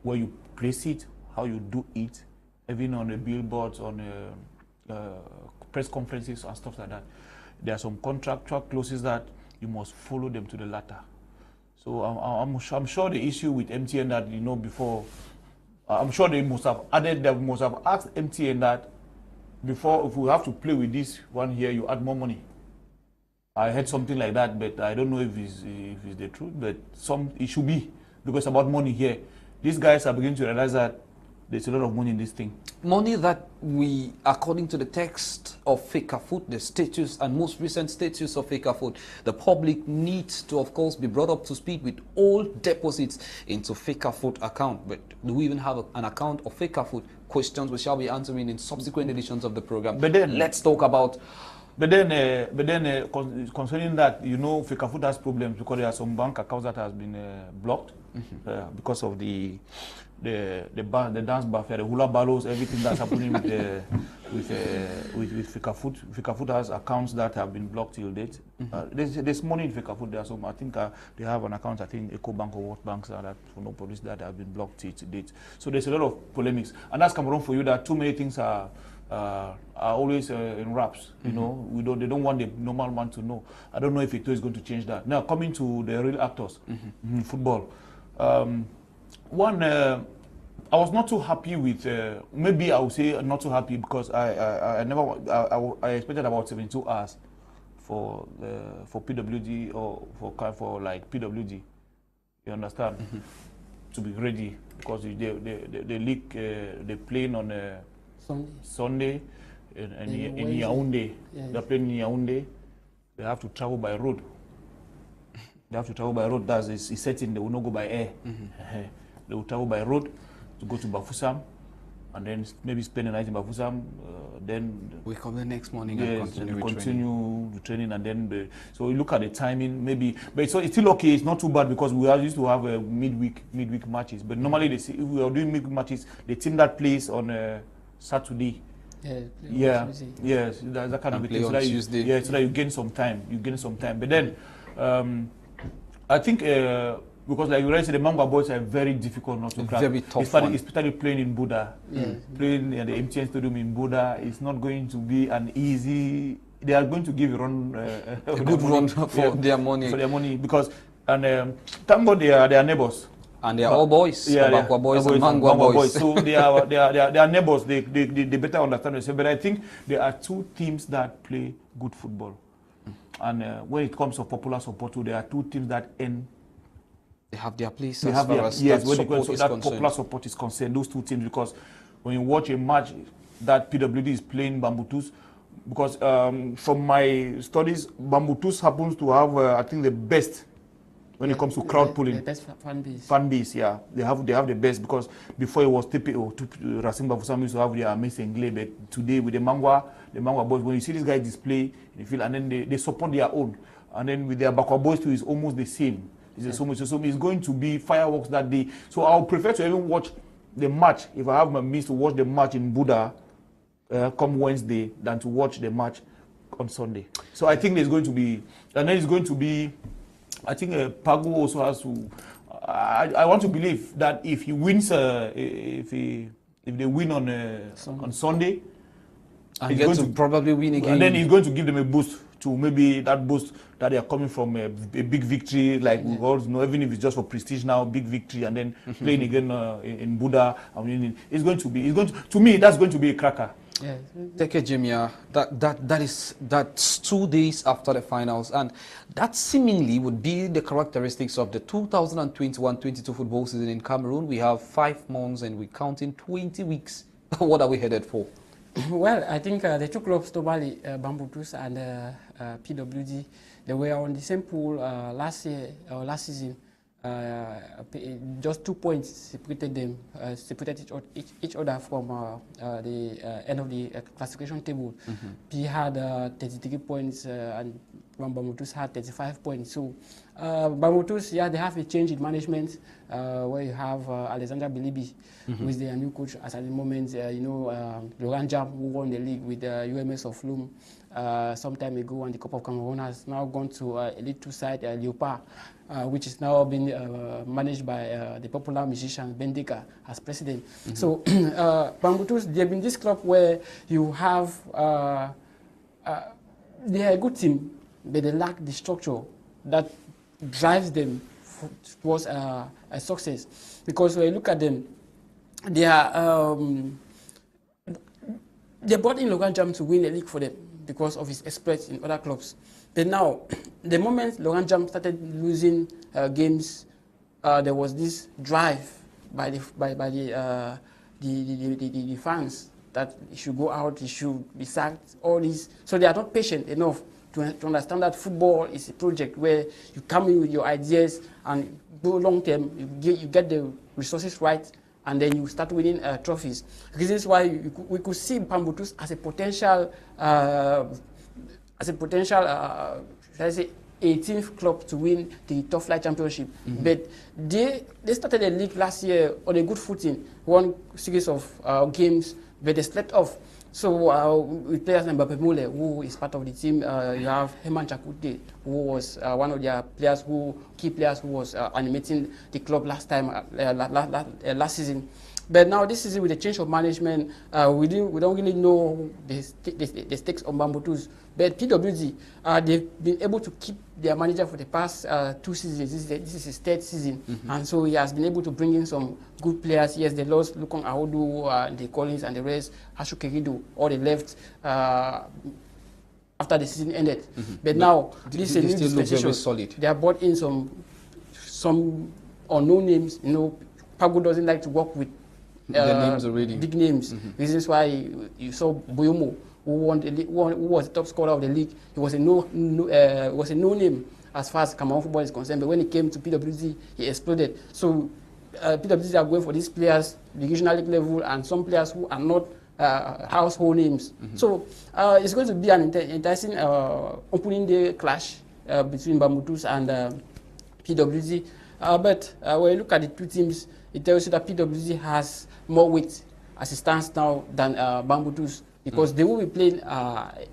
Where you place it, how you do it, even on the billboards, on press conferences and stuff like that. There are some contractual clauses that you must follow them to the latter. So I'm sure the issue with MTN that, before, I'm sure they must have asked MTN that before, if we have to play with this one here, you add more money. I heard something like that, but I don't know if it's the truth, but it should be, because it's about money here. These guys are beginning to realize that there's a lot of money in this thing. Money that we, according to the text of Fecafoot, the status and most recent status of Fecafoot, the public needs to, of course, be brought up to speed with all deposits into Fecafoot account. But do we even have an account of Fecafoot? Questions we shall be answering in subsequent editions of the program. But then, let's talk about But then, concerning that, you know, Fecafoot has problems because there are some bank accounts that has been blocked because of the dance buffer, the hula ballows, everything that's happening with Fecafoot. Fecafoot has accounts that have been blocked till date. There's money in Fecafoot. There are some. I think they have an account. I think EcoBank or World Banks that for no police that have been blocked till date. So there's a lot of polemics, and that's Cameroon for you. That too many things are always in wraps. You know, they don't want the normal man to know. I don't know if Ito is going to change that. Now coming to the real actors in football. I was not too happy with. Maybe I would say not too happy because I expected about 72 hours for PWG or for like PWG. You understand? To be ready because they leak they playing on Sunday in Yaoundé. Yeah. They're playing in Yaoundé. They have to travel by road. They have to travel by road. That's it's setting. They will not go by air. They will travel by road to go to Bafoussam, and then maybe spend the night in Bafoussam. Then wake up the next morning yes, and continue the training, and then so you look at the timing. Maybe, but it's still okay. It's not too bad because we used to have midweek matches. But normally, if we are doing midweek matches, the team that plays on Saturday. Yes, that's that kind of a thing. So that so that you gain some time. But then, I think because like you already said, the Mamba boys are very difficult not to crack. Very tough. Especially playing in Buda, playing at the MTN Stadium in Buda. It's not going to be an easy. They are going to give a good run for their money. For their money because thank God they are neighbors. And they are all boys, Abakwa boys and Mangwa boys. So they are neighbors. They better understand themselves. But I think there are two teams that play good football. And when it comes to popular support, there are two teams that end. They have their place They as have far their, as yes, that when support so is that concerned. popular support is concerned. Those two teams, because when you watch a match that PWD is playing Bambutus, because from my studies, Bambutus happens to have I think the best when it comes to crowd pulling. The best fan base. Fan base, yeah, they have the best because before it was TPO, Racing Bafoussam used to have their amazing glay, but today with the Mangwa boys, when you see these guys display in the field and then they support their own, and then with their Bakwa boys too is almost the same. So it's going to be fireworks that day. So I'll prefer to even watch the match if I have my means to watch the match in Buda come Wednesday than to watch the match on Sunday. So I think there's going to be, and then it's going to be. I think Pago also has to. I want to believe that if he wins, if they win on Sunday, and get to probably win again, and then he's going to give them a boost to maybe that boost that they are coming from a big victory, like we all know, even if it's just for prestige now, big victory, and then playing again in Buda. I mean, to me, that's going to be a cracker. Yeah. Teke Jemea, that's 2 days after the finals, and that seemingly would be the characteristics of the 2021-22 football season in Cameroon. We have 5 months and we're counting 20 weeks. What are we headed for? Well, I think the two clubs, Tobali, Bambutus and PWG, they were on the same pool last season. Just 2 points separated them, separated each other from the end of the classification table. P had 33 points and Bambutus had 35 points. So Bambutus, yeah, they have a change in management where you have Alexander Bilibi, who is their new coach as at the moment. Laurent Jam, who won the league with UMS of Loom some time ago, and the Cup of Cameroon has now gone to Elite 2 side Leopard, which is now being managed by the popular musician Bendika as president. So Bambutus, they've been this club where you have they are a good team, but they lack the structure that drives them towards a success. Because when you look at them, they brought in Laurent Jam to win the league for them because of his exploits in other clubs. But now, the moment Laurent Jam started losing games, there was this drive by the fans that he should go out, he should be sacked, all this. So they are not patient enough to understand that football is a project where you come in with your ideas and go long term, you get the resources right, and then you start winning trophies. This is why we could see Bambutus as a potential as a potential, let's say, 18th club to win the top flight championship. But they started the league last year on a good footing, won series of games, but they slept off. So with players like Mbappe Mule, who is part of the team, you have Heman Chakute, who was one of their players, key players who was animating the club last time, last season. But now this season, with the change of management, we don't really know the stakes on Bambutus. But PWG, they've been able to keep their manager for the past 2 seasons. This is his 3rd season. And so he has been able to bring in some good players. Yes, they lost Lukong Ahodu, the Collins and the rest, Hashu Keridu, all they left after the season ended. But now, this is a new dispensation. They have brought in some unknown names. You know, Pago doesn't like to work with names already. Big names. Reasons why you saw Boyomo, who was the top scorer of the league. He was a no name as far as Cameroon football is concerned. But when it came to PWG, he exploded. So PWG are going for these players, the regional league level, and some players who are not household names. So it's going to be an enticing opening day clash between Bambutus and PWG. But when you look at the two teams, it tells you that PWG has more weight as it stands now than Bambutus, because they will be playing a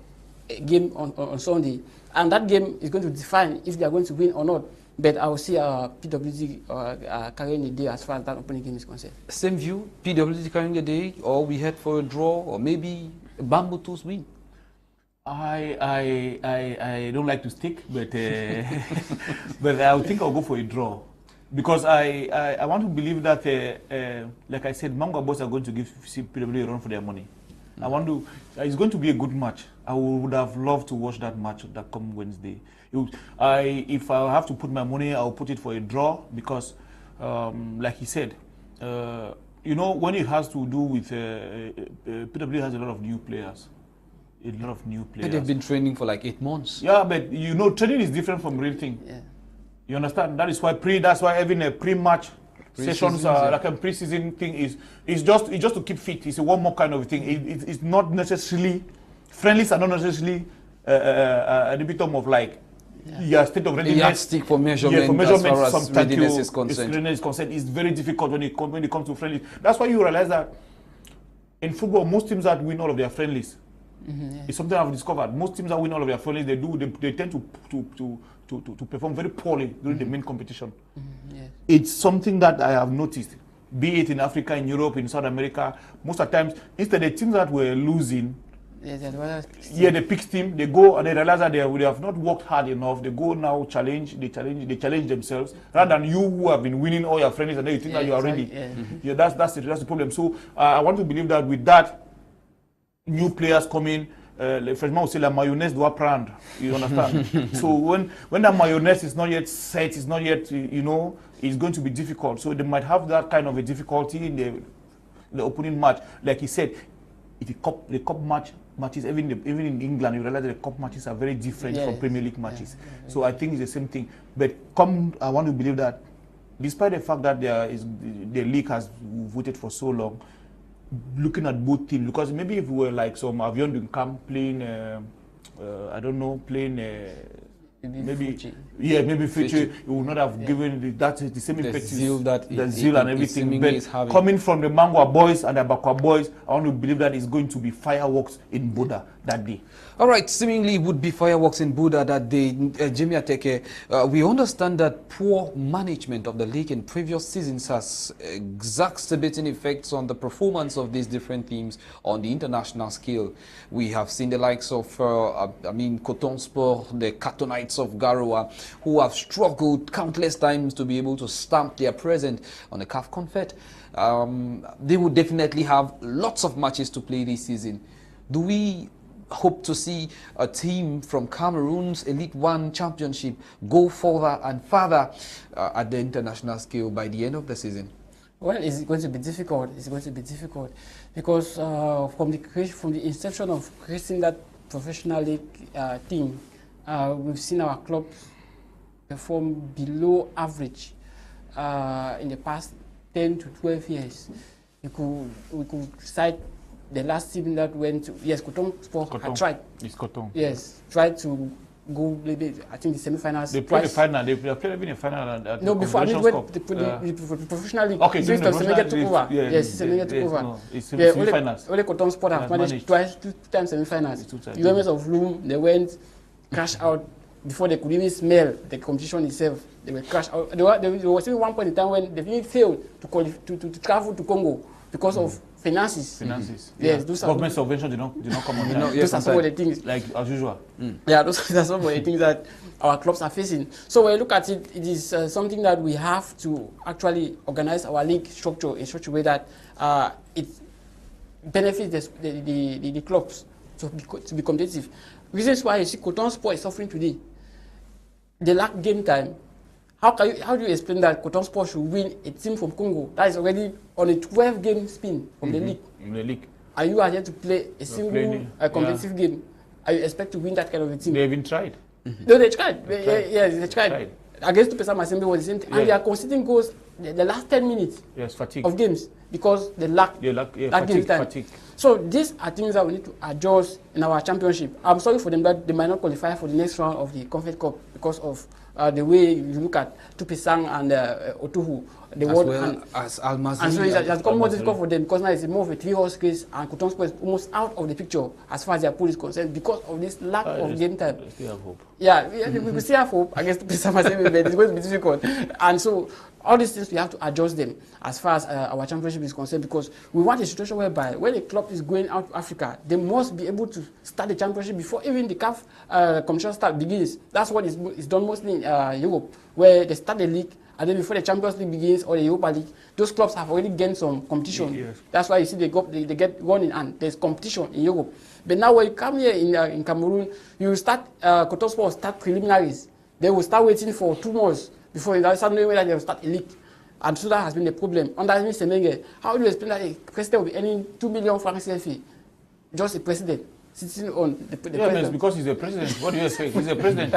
game on Sunday, and that game is going to define if they are going to win or not. But I will see PWG carrying the day as far as that opening game is concerned. Same view, PWG carrying the day, or we head for a draw, or maybe Bambutus win? I don't like to stick, but but I think I'll go for a draw. Because I want to believe that, like I said, Mangwa boys are going to give PWG a run for their money. It's going to be a good match. I would have loved to watch that match that come Wednesday. If I have to put my money, I'll put it for a draw, because, like he said, you know, when it has to do with, PWG has a lot of new players. And they've been training for like 8 months. Yeah, but you know, training is different from real thing. Yeah. You understand? That's why having a pre-match sessions, like a pre-season thing is just to keep fit. It's a one more kind of thing. It's not necessarily, friendlies are not necessarily an epitome of like state of readiness. Yardstick for measurement, as far as readiness is concerned. It's very difficult when it comes to friendlies. That's why you realize that in football, most teams that win all of their friendlies. It's something I've discovered. Most teams that win all of their friendlies, they tend to perform very poorly during the main competition. It's something that I have noticed, be it in Africa, in Europe, in South America. Most of the times, instead the teams that were losing, the pick team, they go and they realize that they have not worked hard enough. They go now challenge themselves, rather than you who have been winning all your friendlies and then you think that you are ready. That's the problem. So I want to believe that with that, new players coming, Frenchman will say la mayonnaise doit prendre. You understand? So when that mayonnaise is not yet set, it's not yet, you know, it's going to be difficult. So they might have that kind of a difficulty in the opening match. Like he said, if the cup matches, even in England, you realize that the cup matches are very different from Premier League matches. So I think it's the same thing. But I want to believe that, despite the fact that the league has voted for so long, looking at both teams, because maybe if we were like some Avion Duncamp playing, I don't know, playing maybe Future, you would not have given the same impetus, the zeal and everything. But coming from the Mangwa boys and the Bakwa boys, I want to believe that it's going to be fireworks in Buda that day. All right, seemingly would be fireworks in Buda that day. Jemea Teke, we understand that poor management of the league in previous seasons has exacerbating effects on the performance of these different teams on the international scale. We have seen the likes of, Coton Sport, the Cartonites of Garoua, who have struggled countless times to be able to stamp their presence on the CAF Confed. They would definitely have lots of matches to play this season. Do we hope to see a team from Cameroon's Elite One Championship go further and further at the international scale by the end of the season? Well, it's going to be difficult. It's going to be difficult because from the inception of creating that professional league team, we've seen our club perform below average in the past 10 to 12 years. We could cite the last team that went to, yes, Coton Sport had tried. It's Coton. Yes, tried to go, I think, the semi-finals. They played the final. They played even a final at no, before I mean, the professional league. Okay, since Semenga took over. Yes, Semenga took over. No, it's semi-finals. Only Coton Sport have managed two times semi-finals. UMS of Loom, they went, crashed out before they could even smell the competition itself. They were crashed out. There was even one point in time when they really failed to travel to Congo because of finances. Yes, those government subvention did not come on time. Those are some of the things. Like as usual. Yeah, those are some of the things that our clubs are facing. So when you look at it, it is something that we have to actually organize our league structure in such a way that it benefits the clubs to be competitive. Reasons why you see Coton Sport is suffering today. They lack game time. How do you explain that Coton Sport should win a team from Congo that is already on a 12-game spin from the league? In the league. Are you here to play a single competitive game? Are you expect to win that kind of a team? They even tried. No, they tried. Yes, they tried. Against Tupesa Masembe was the same thing. And they are conceding goals the last 10 minutes of games because they lack game time. Fatigue. So these are things that we need to adjust in our championship. I'm sorry for them that they might not qualify for the next round of the Confed Cup because of the way you look at Tupesang and Otuhu. As Almazi. And so it has become more difficult for them because now it's more of a 3-horse race and Coton Sport is almost out of the picture as far as their pool is concerned because of this lack of game time. We still have hope. Yeah, we still have hope against Tupesa Masembe, but it's going to be difficult. And so all these things, we have to adjust them as far as our championship is concerned because we want a situation whereby when a club is going out to Africa, they must be able to start the championship before even the CAF competition begins. That's what is done mostly in Europe, where they start the league and then before the Champions League begins or the Europa League, those clubs have already gained some competition. Yes. That's why you see they get running and there's competition in Europe. But now when you come here in Cameroon, you start, Coton Sport start preliminaries. They will start waiting for 2 months before you start knowing whether they will start a league. And so that has been the problem. Under Semenge, how do you explain that a president will be earning 2 million francs CFA? Just a president sitting on the president. It's because he's a president. What do you expect? He's a president.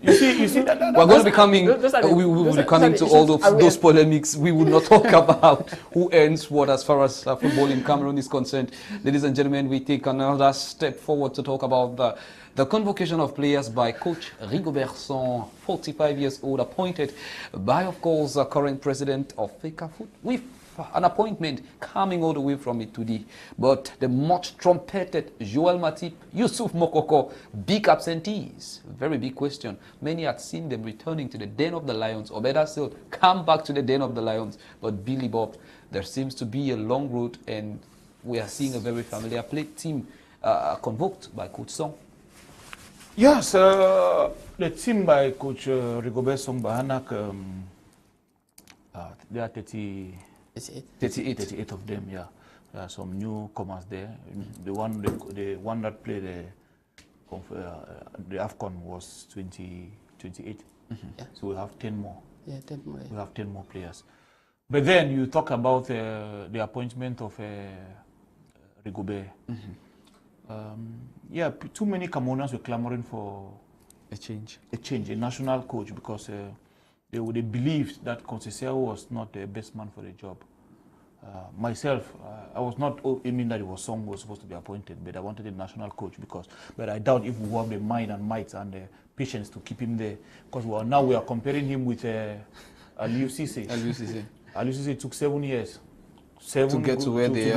you see that we're going to be coming. We will be coming to all those polemics. We will not talk about who earns what as far as football in Cameroon is concerned. Ladies and gentlemen, we take another step forward to talk about the convocation of players by Coach Rigobert Song, 45 years old, appointed by, of course, the current president of FECAFOOT, with an appointment coming all the way from it today. But the much trumpeted Joel Matip, Yusuf Mokoko, big absentees. Very big question. Many had seen them returning to the den of the lions, or better still, come back to the den of the lions. But Bili Bob, there seems to be a long road, and we are seeing a very familiar team convoked by Coach Song. Yes, the team by Coach Rigobert Song Bahanak, there are 38 of them, yeah. There are some newcomers there. The one that played the AFCON was 28. Yeah. So we have 10 more. Yeah, 10 more. Yeah. We have 10 more players. But then you talk about the appointment of Rigobert. Yeah, too many Cameroonians were clamoring for a change, a national coach, because they believed that Conceição was not the best man for the job. Myself, I was not aiming that it was Song was supposed to be appointed, but I wanted a national coach but I doubt if we have the mind and might and the patience to keep him there, because now we are comparing him with Aliou Cissé. Aliou Cissé took 7 years. To get to where they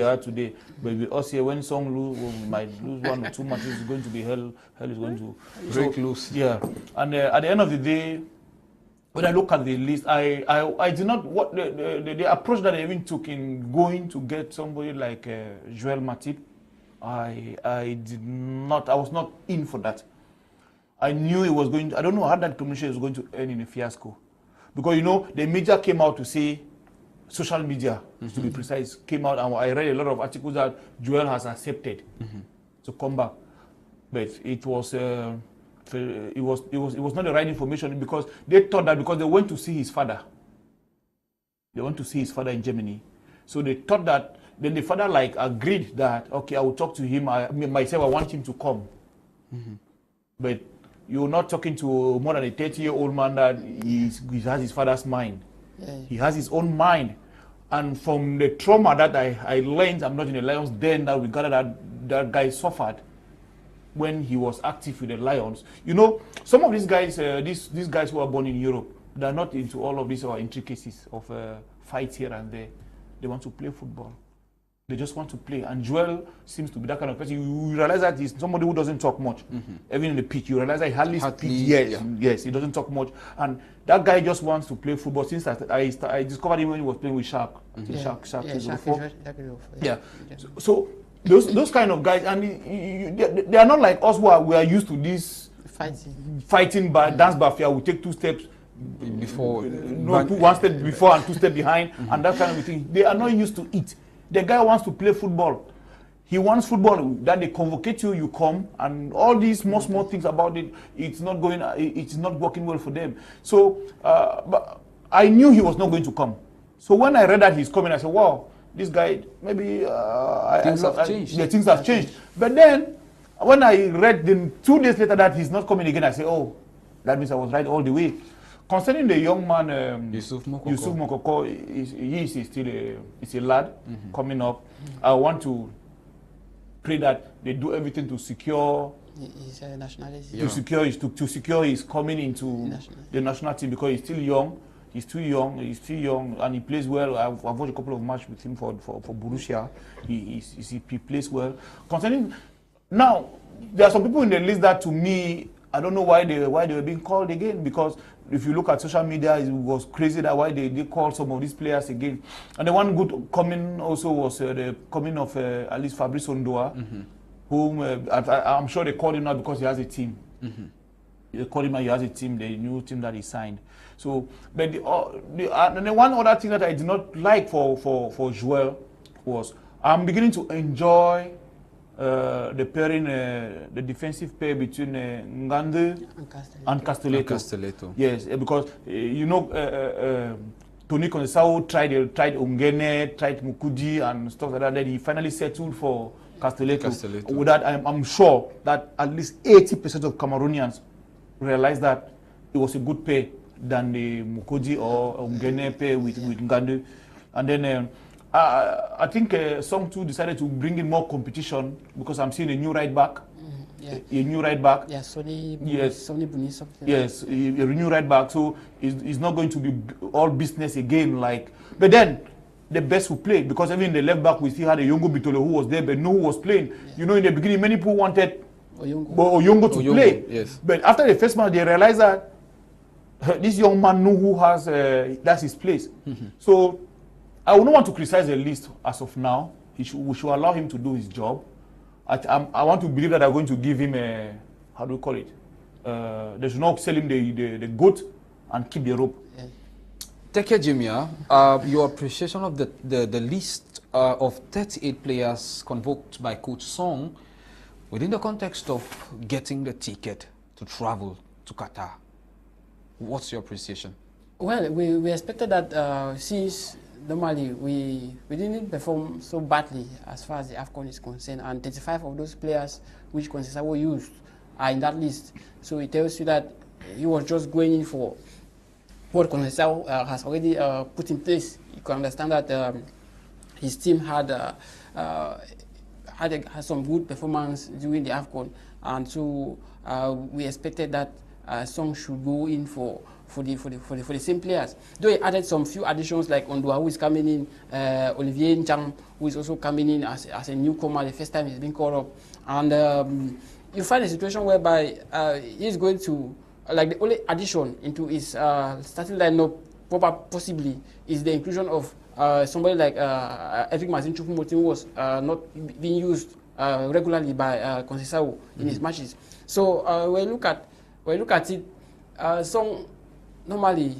are today. But with us here, when Song might lose 1 or 2 matches, it's going to be hell is going to break loose. Yeah, and at the end of the day, when I look at the list, I did not what the approach that I even took in going to get somebody like Joel Matip. I was not in for that. I knew it was going to, I don't know how that commission is going to end in a fiasco, because the media came out to say, social media, to be precise, came out, and I read a lot of articles that Joel has accepted to come back, but it was not the right information, because they thought that because they went to see his father, in Germany, so they thought that then the father agreed that okay, I will talk to him. I want him to come, but you're not talking to more than a 30-year-old man that he has his father's mind. Yeah. He has his own mind, And from the trauma that I learned, I'm not in the Lions then, that we got that guy suffered when he was active with the Lions. You know, some of these guys, these guys who are born in Europe, they're not into all of these intricacies of fights here and there. They want to play football. They just want to play. And Joel seems to be that kind of person. You realize that he's somebody who doesn't talk much. Even in the pitch, you realize that he hardly speaks. Yes, he doesn't talk much. And that guy just wants to play football. Since I discovered him when he was playing with Shark. So those kind of guys, and they are not like us who we are used to this fighting by dance mafia. We take 2 steps before, one step before and 2 steps behind, and that kind of thing. They are not used to it. The guy wants to play football. He wants football, that they convocate you, you come, and all these small things about it, it's not working well for them. So, but I knew he was not going to come. So when I read that he's coming, I said, wow, this guy, maybe things have changed. But then, when I read 2 days later that he's not coming again, I said, oh, that means I was right all the way. Concerning the young man, Yusuf Mokoko, he is still a lad coming up. I want to pray that they do everything to secure his nationality. To secure his coming into the national team, because he's still young. He's too young, and he plays well. I've watched a couple of matches with him for Borussia. He plays well. Concerning now, there are some people in the list that, to me, I don't know why they were being called again, because if you look at social media, it was crazy that why they called some of these players again. And the one good coming also was the coming of at least Fabrice Ondoa, whom I'm sure they called him now because he has a team. They called him now, he has a team, the new team that he signed. So, but and the one other thing that I did not like for Joel was, I'm beginning to enjoy the pairing, the defensive pair between Ngande and Castelletto. Yes, because you know, Tony Conceição tried Ongene, tried Mukudi and stuff like that. Then he finally settled for Castelletto. With that, I'm sure that at least 80% of Cameroonians realized that it was a good pair than the Mukudi or Ongene pair with Ngande. And then I think Song 2 decided to bring in more competition, because I'm seeing a new right back. A new right back. Yeah, Sonny Buni, something. Yes, a new right back. So it's not going to be all business again. But then the best will play, because even in the left back we still had a Yongo Bitole who was there, but no one was playing. You know, in the beginning many people wanted Oyongo to play. Yes. But after the first match they realized that this young man knew who has that's his place. So I would not want to criticize the list as of now. We should allow him to do his job. I want to believe that they're going to give him a, how do you call it? They should not sell him the goat and keep the rope. Teke Jemea, your appreciation of the list of 38 players convoked by Coach Song within the context of getting the ticket to travel to Qatar. What's your appreciation? Well, we expected that since normally we didn't perform so badly as far as the AFCON is concerned, and 35 of those players which Conceição used are in that list. So it tells you that he was just going in for what Conceição has already put in place. You can understand that his team had some good performance during the AFCON, and so we expected that Song should go in for the same players. Though he added some few additions like Ondua, who is coming in, Olivier Ncham, who is also coming in as a newcomer, the first time he's been called up. And you find a situation whereby he's going to, like, the only addition into his starting lineup, possibly, is the inclusion of somebody like Eric Mazin Chufumoti, who was not being used regularly by Conceição in his matches. So when you look at it, Song, normally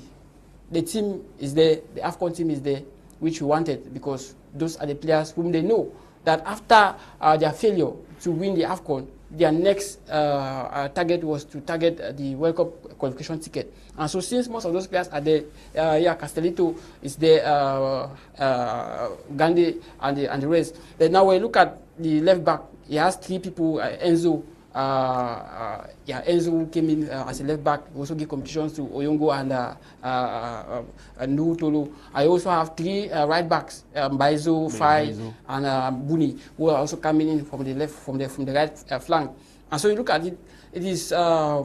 the team is there, the AFCON team is there, which we wanted, because those are the players whom they know that after their failure to win the AFCON, their next target was to target the World Cup qualification ticket. And so since most of those players are there, Castelletto is there, Gandhi and the rest. Then now when you look at the left back, he has 3 people, Enzo, yeah, Enzo came in as a left back. We also give competitions to Oyongo and Nutolo. I also have 3 right backs, Baizo, Fai, and Buni, who are also coming in from the left, from the right flank. And so you look at it, it is a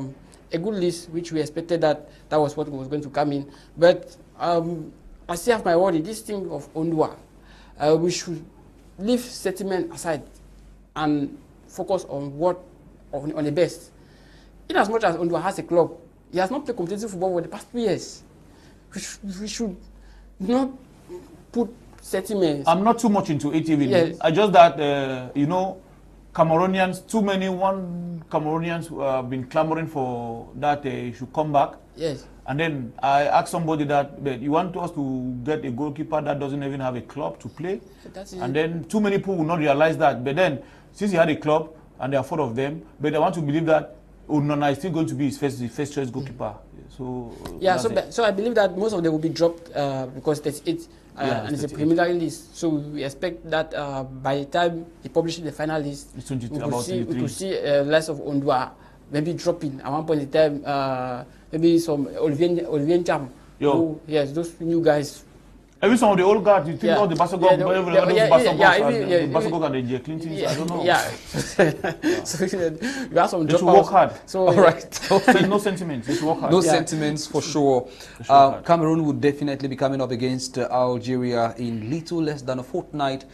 good list, which we expected that was what was going to come in. But I still have my worry. This thing of Ondua, we should leave sentiment aside and focus on what on the best. In as much as Ondua has a club, he has not played competitive football for the past 2 years. We should not put sentiments. I'm not too much into it even. Yes. I just that you know, Cameroonians, Cameroonians who have been clamoring for that he should come back. Yes. And then I asked somebody that you want us to get a goalkeeper that doesn't even have a club to play. And then too many people will not realize that. But then since he had a club and there are 4 of them, but I want to believe that Onana is still going to be his first choice goalkeeper. So yeah, so I believe that most of them will be dropped because there's 8 and it's a preliminary list. So we expect that by the time he publishes the final list, we could see less of Ondua maybe dropping at one point in time. Maybe some Olivier Cham. Yes, those new guys. Maybe some of the old guys, you think all the Basagos, the Basagos and the Clintons, I don't know. Yeah. So you have some they should work hard. So, all right. No sentiments, they should work hard. No sentiments for sure. Cameroon would definitely be coming up against Algeria in little less than a fortnight.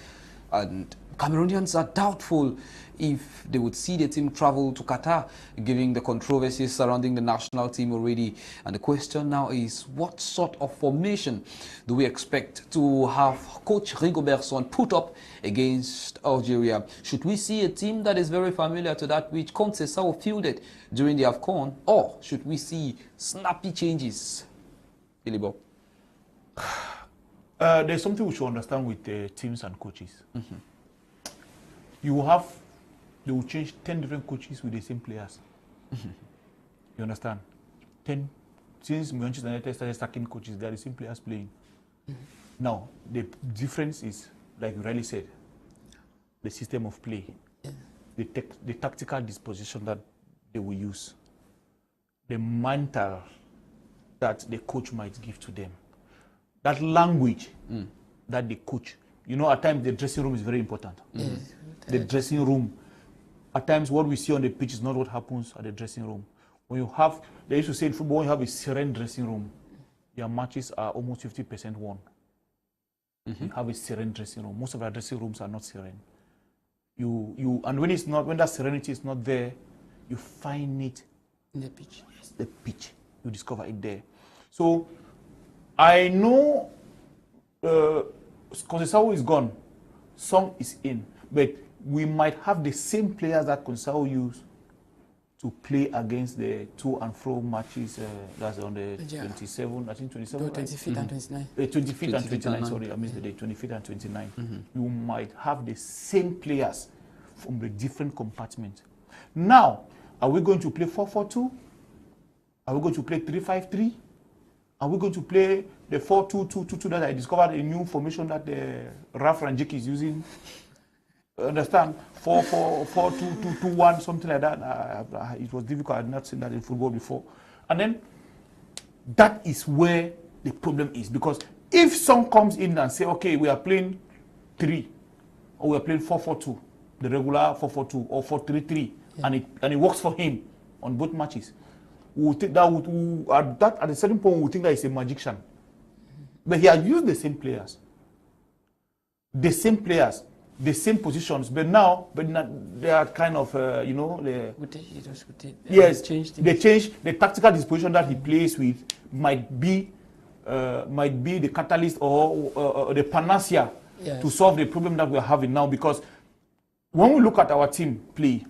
And Cameroonians are doubtful if they would see the team travel to Qatar, given the controversies surrounding the national team already. And the question now is, what sort of formation do we expect to have Coach Rigobertson put up against Algeria? Should we see a team that is very familiar to that which Conceição fielded during the AFCON, or should we see snappy changes? Bili Bob. There's something we should understand with teams and coaches. They will change 10 different coaches with the same players. You understand? 10. Since Manchester United started stacking coaches, they are the same players playing. Now, the difference is, like you rightly said, the system of play, the tactical disposition that they will use, the mantle that the coach might give to them, that language that the coach, you know, at times the dressing room is very important. The dressing room, at times what we see on the pitch is not what happens at the dressing room. When you have, they used to say in football, when you have a serene dressing room, your matches are almost 50% won. You have a serene dressing room. Most of our dressing rooms are not serene. And when it's not, when that serenity is not there, you find it in the pitch. Yes, the pitch. You discover it there. So I know Conceição is gone. Song is in, but we might have the same players that Conceição used to play against the to and fro matches. That's on the 27, I think 27. 25th and 29. 25th and 29. Sorry, I missed the day. 25th and 29. You might have the same players from the different compartments. Now, are we going to play 4-4-2? Are we going to play 3-5-3? Are we going to play the 4-2-2-2-2 that I discovered a new formation that Raf Ranjik is using? Understand? 4-4-4-2-2-1, something like that. It was difficult. I had not seen that in football before. And then that is where the problem is, because if someone comes in and say, okay, we are playing 3 or we are playing 4-4-2, the regular 4-4-2 or 4-3-3, and it works for him on both matches, we will think that at a certain point we will think that he's a magician. But he has used the same players, the same positions, but now they are kind of you know, yes, they change the tactical disposition that he plays with might be the catalyst or the panacea to solve the problem that we are having now. Because when we look at our team play,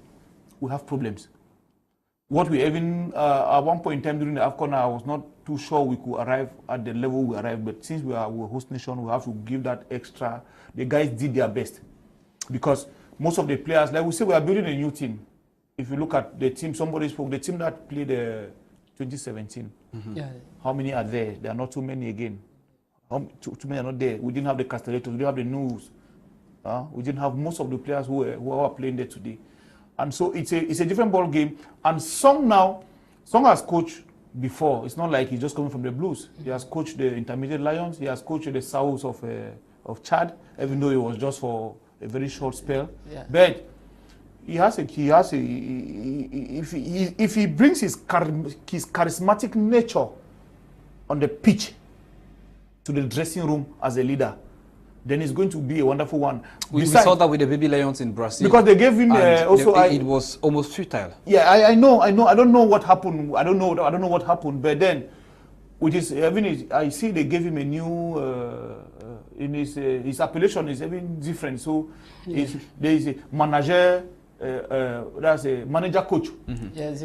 we have problems. What we even at one point in time during the AFCON, I was not too sure we could arrive at the level we arrived. But since we're a host nation, we have to give that extra. The guys did their best, because most of the players, like we say, we are building a new team. If you look at the team, somebody spoke, the team that played 2017. How many are there? There are not too many again. Too many are not there. We didn't have the Castellanos, we didn't have the News. We didn't have most of the players who are playing there today. And so it's a different ball game. And Song has coached before. It's not like he's just coming from the Blues. He has coached the Intermediate Lions. He has coached the South of Chad, even though it was just for a very short spell. Yeah. But if he brings his charismatic nature on the pitch to the dressing room as a leader, then it's going to be a wonderful one. We saw that with the Baby Lions in Brazil. Because they gave him it was almost futile. Yeah, I know. I don't know what happened. I don't know what happened. But then, I see they gave him a new in his appellation is even different. So there is a manager. That's a manager coach. Yes,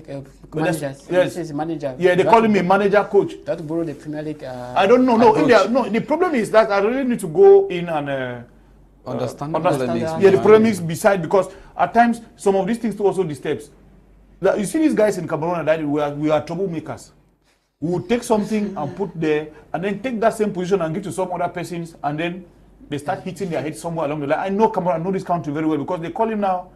manager. Yeah, they call him a manager coach. That borrow the Premier League. I don't know. No, the problem is that I really need to go in and understand. Yeah, the problem is beside, because at times some of these things also disturbs. You see these guys in Cameroon that we are troublemakers. We will take something and put there, and then take that same position and give to some other persons, and then they start hitting their head somewhere along the line. I know Cameroon, I know this country very well, because they call him now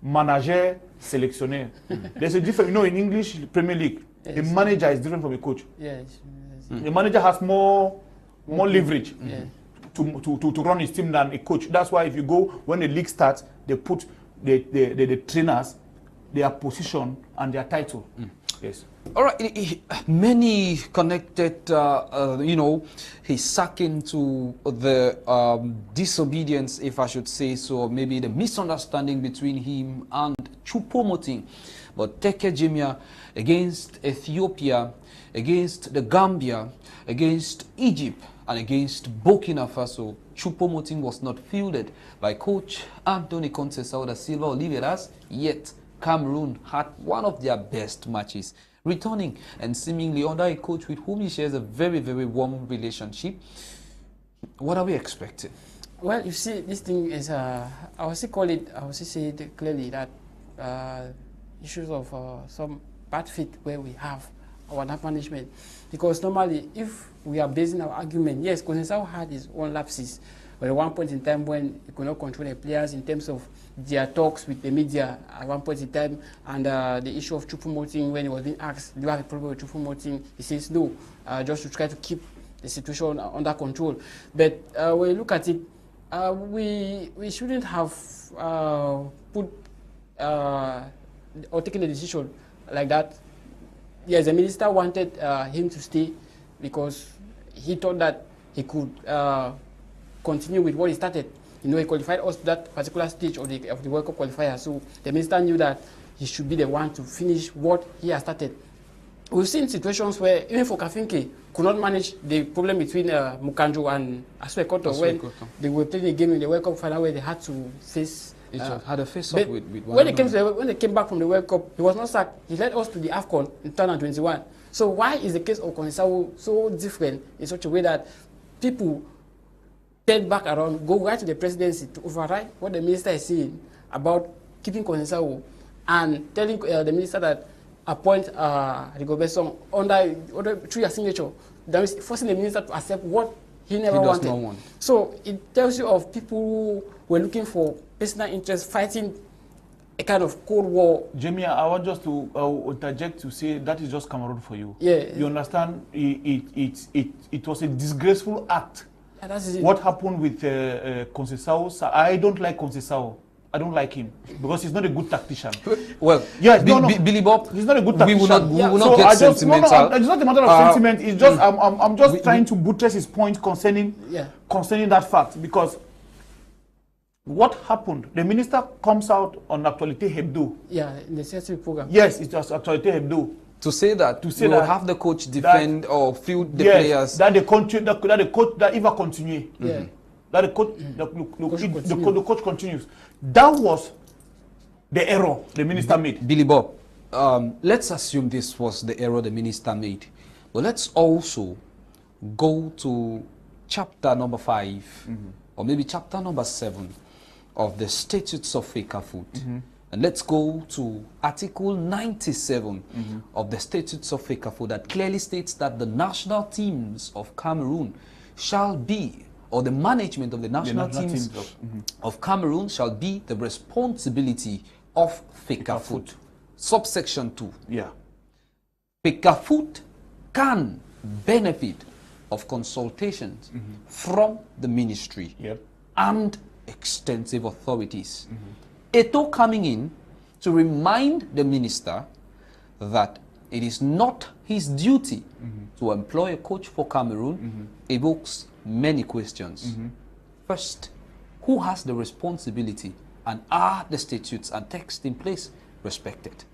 manager sélectionneur. There's a difference, in English Premier League, a manager is different from a coach. Yes. The manager has more leverage to run his team than a coach. That's why if you go, when the league starts, they put the trainers, their position and their title. Yes. All right. Many connected, his sacking to the disobedience, if I should say so, maybe the misunderstanding between him and Choupo-Moting. But Teke Jemea against Ethiopia, against the Gambia, against Egypt, and against Burkina Faso, Choupo-Moting was not fielded by coach Anthony Conceição da Silva Oliveras, yet Cameroon had one of their best matches, returning and seemingly under a coach with whom he shares a very, very warm relationship. What are we expecting? Well, you see, this thing is, I will say it clearly that issues of some bad fit where we have our management. Because normally, if we are basing our argument, yes, Conceição had his own lapses. But at one point in time when he could not control the players in terms of their talks with the media at one point in time, and the issue of Choupo-Moting, when he was being asked, do you have a problem with Choupo-Moting? He says no, just to try to keep the situation under control. But when you look at it, we shouldn't have put or taken a decision like that. Yes, the minister wanted him to stay because he thought that he could continue with what he started. He qualified us to that particular stage of the World Cup qualifier. So the minister knew that he should be the one to finish what he has started. We've seen situations where even for Kafinke could not manage the problem between Mukanjo and Aswe-Koto when they were playing a game in the World Cup final where they had to face. Had a face-off with one when they came back from the World Cup, he was not sacked. He led us to the AFCON in 2021. So why is the case of Conceição so different in such a way that people turn back around, go right to the presidency to override what the minister is saying about keeping Conceição and telling the minister that appoint Rigobert Song through your signature, that is forcing the minister to accept what he never wanted. So it tells you of people who were looking for personal interest, fighting a kind of Cold War. Jemea, I want just to interject to say that is just Cameroon for you. Yeah. You understand? It was a disgraceful act. Yeah, what happened with Conceição? I don't like Conceição. I don't like him because he's not a good tactician. Well, yes, Bili Bob, he's not a good tactician. We will not get sentimental. It's not a matter of sentiment. It's just I'm just trying to buttress his point concerning that fact, because what happened? The minister comes out on Actualité Hebdo. Yeah, in the CSP program. Yes, it was Actualité Hebdo. To say that we will have the coach defend or field the players. That the coach that Eva continue. Yeah. That the coach continues. That was the error the minister made. Bili Bob, let's assume this was the error the minister made. But let's also go to chapter number 5, or maybe chapter number 7 of the Statutes of FECAFOOT. And let's go to Article 97 of the Statutes of FECAFOOT that clearly states that the national teams of Cameroon shall be, or the management of the national teams of Cameroon shall be the responsibility of Fecafoot. Subsection 2. Yeah. Fecafoot can benefit of consultations from the ministry and extensive authorities. Eto coming in to remind the minister that it is not his duty to employ a coach for Cameroon evokes many questions. First, who has the responsibility, and are the statutes and texts in place respected?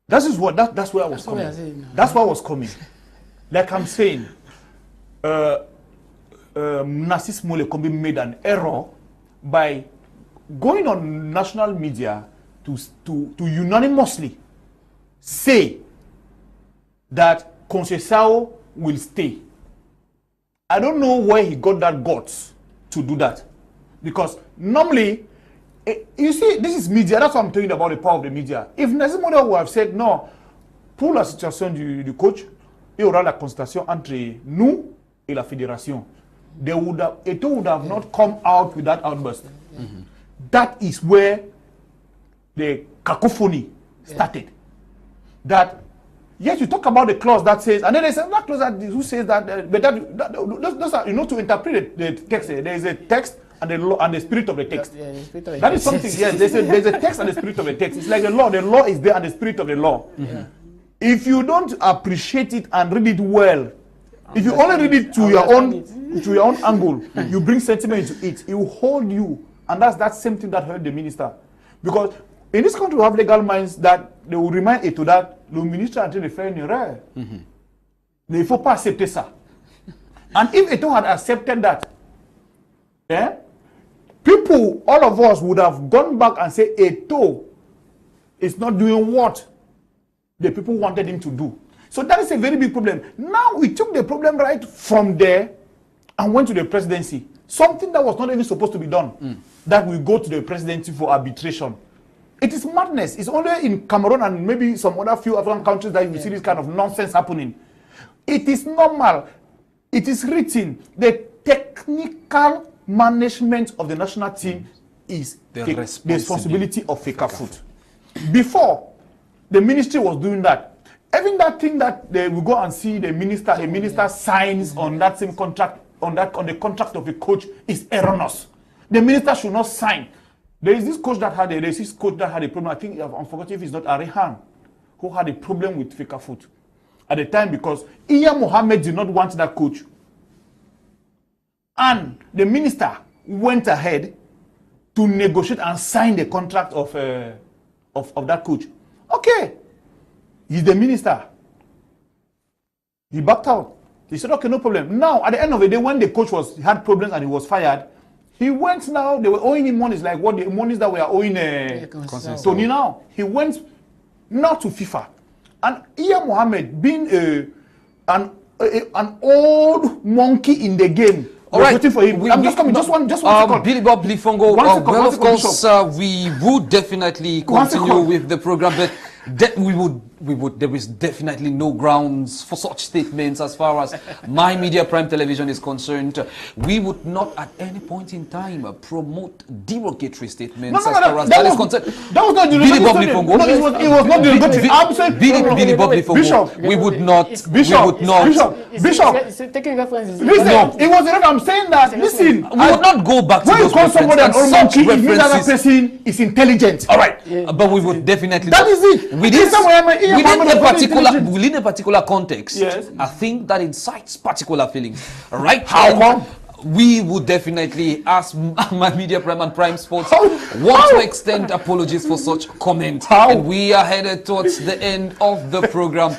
That's where I was coming. That's where I was coming. Like I'm saying, Narcisse Molekombi made an error by going on national media to unanimously say that Conceição will stay. I don't know where he got that guts to do that. Because normally, you see, this is media. That's what I'm talking about, the power of the media. If Narcisse Molekombi would have said, non, pour la situation du coach, il y aura la consultation entre nous et la fédération, Eto would have not come out with that outburst. That is where the cacophony started. That, yes, you talk about the clause that says, and then there's another clause that who says that, but those are, you know, to interpret the text. There is a text and the law and the spirit of the text. That is something. Yes, there's a text and the spirit of the text. It's like the law. The law is there and the spirit of the law. If you don't appreciate it and read it well, if you only read it to your own angle, you bring sentiment into it. It will hold you, and that's that same thing that hurt the minister. Because in this country, we have legal minds that they will remind Eto that le ministre a été fait une erreur. Mais il faut pas accepter ça. And if Eto had accepted that, people, all of us would have gone back and said Eto is not doing what the people wanted him to do. So that is a very big problem. Now we took the problem right from there and went to the presidency. Something that was not even supposed to be done. That we go to the presidency for arbitration. It is madness. It's only in Cameroon and maybe some other few African countries that you see this kind of nonsense happening. It is normal. It is written. The technical management of the national team is the responsibility of Fecafoot. Before, the ministry was doing that. Even that thing that they will go and see the minister signs on that same contract, on the contract of a coach is erroneous. The minister should not sign. There is this coach that had a problem. I think I'm forgetting if it's not Arehan, who had a problem with Fecafoot at the time because Iya Mohammed did not want that coach. And the minister went ahead to negotiate and sign the contract of that coach. Okay. He's the minister. He backed out. He said, okay, no problem. Now, at the end of the day, when the coach had problems and he was fired, he went now, they were owing him monies like what the monies that we are owing Tony now. He went now to FIFA. And Iya Mohammed, being an old monkey in the game, all right, waiting for him. I'm just coming. Just one second. Bili Bob Lifongo. Well, of course, we would definitely continue with the program, but there is definitely no grounds for such statements as far as My Media Prime Television is concerned. We would not at any point in time promote derogatory statements as far as that is concerned. That was not Bili Bob Lifongo. No, it was not derogatory. I'm saying Bili Bob Lifongo. Bishop, we would not. Bishop, Listen, it was enough. I'm saying that. Listen, we would not go back to when those you call somebody an old monkey, it means that person is intelligent. All right, but we would definitely. That is it. Within a particular context, yes. I think that incites particular feelings. Right? How come? We would definitely ask My Media Prime and Prime Sports want to extend apologies for such comments. And we are headed towards the end of the program.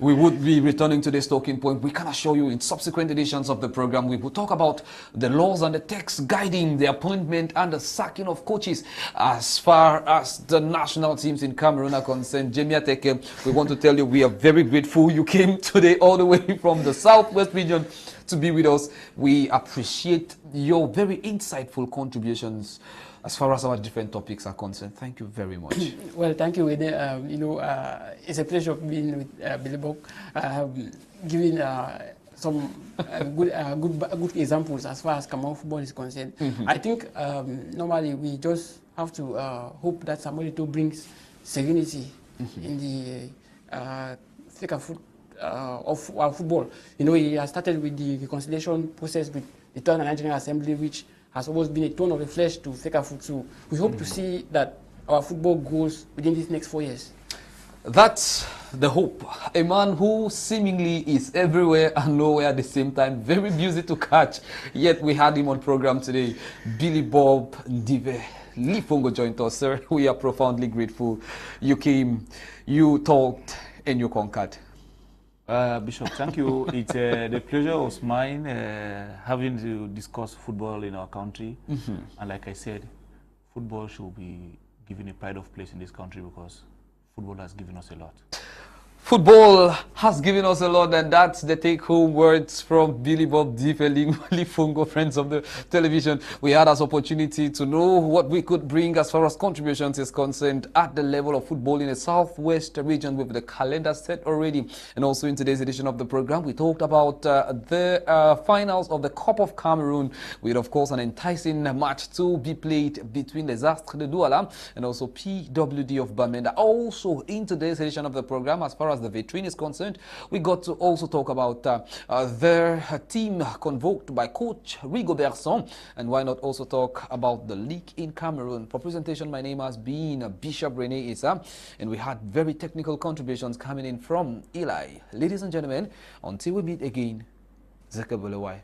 We would be returning to this talking point. We can assure you in subsequent editions of the program, we will talk about the laws and the texts guiding the appointment and the sacking of coaches as far as the national teams in Cameroon are concerned. Jemea Teke, we want to tell you we are very grateful you came today all the way from the Southwest region to be with us. We appreciate your very insightful contributions as far as our different topics are concerned. Thank you very much. Well, thank you, Rene. It's a pleasure being with Bili Bob, giving some good examples as far as Cameroon football is concerned. I think normally we just have to hope that Samuelito brings serenity in the of our football. You know, he has started with the reconciliation process with the Third Nigerian Assembly, which has always been a tone of the flesh to Fekafoot. So we hope to see that our football goes within these next 4 years. That's the hope. A man who seemingly is everywhere and nowhere at the same time, very busy to catch, yet we had him on program today. Bili Bob Ndive Lifongo joined us, sir. We are profoundly grateful. You came, you talked, and you conquered. Bishop, thank you. It's the pleasure was mine having to discuss football in our country. And like I said, football should be given a pride of place in this country because football has given us a lot. Football has given us a lot, and that's the take-home words from Bili Bob Lifongo, friends of the television. We had this opportunity to know what we could bring as far as contributions is concerned at the level of football in the southwest region with the calendar set already. And also in today's edition of the program, we talked about the finals of the Cup of Cameroon with, of course, an enticing match to be played between the Zastre de Douala and also PWD of Bamenda. Also in today's edition of the program, as far as the vitrine is concerned, we got to also talk about their team convoked by Coach Rigobertson, and why not also talk about the league in Cameroon. For presentation, my name has been Bishop Rene Issa, and we had very technical contributions coming in from Eli. Ladies and gentlemen, until we meet again, Zakabulawai.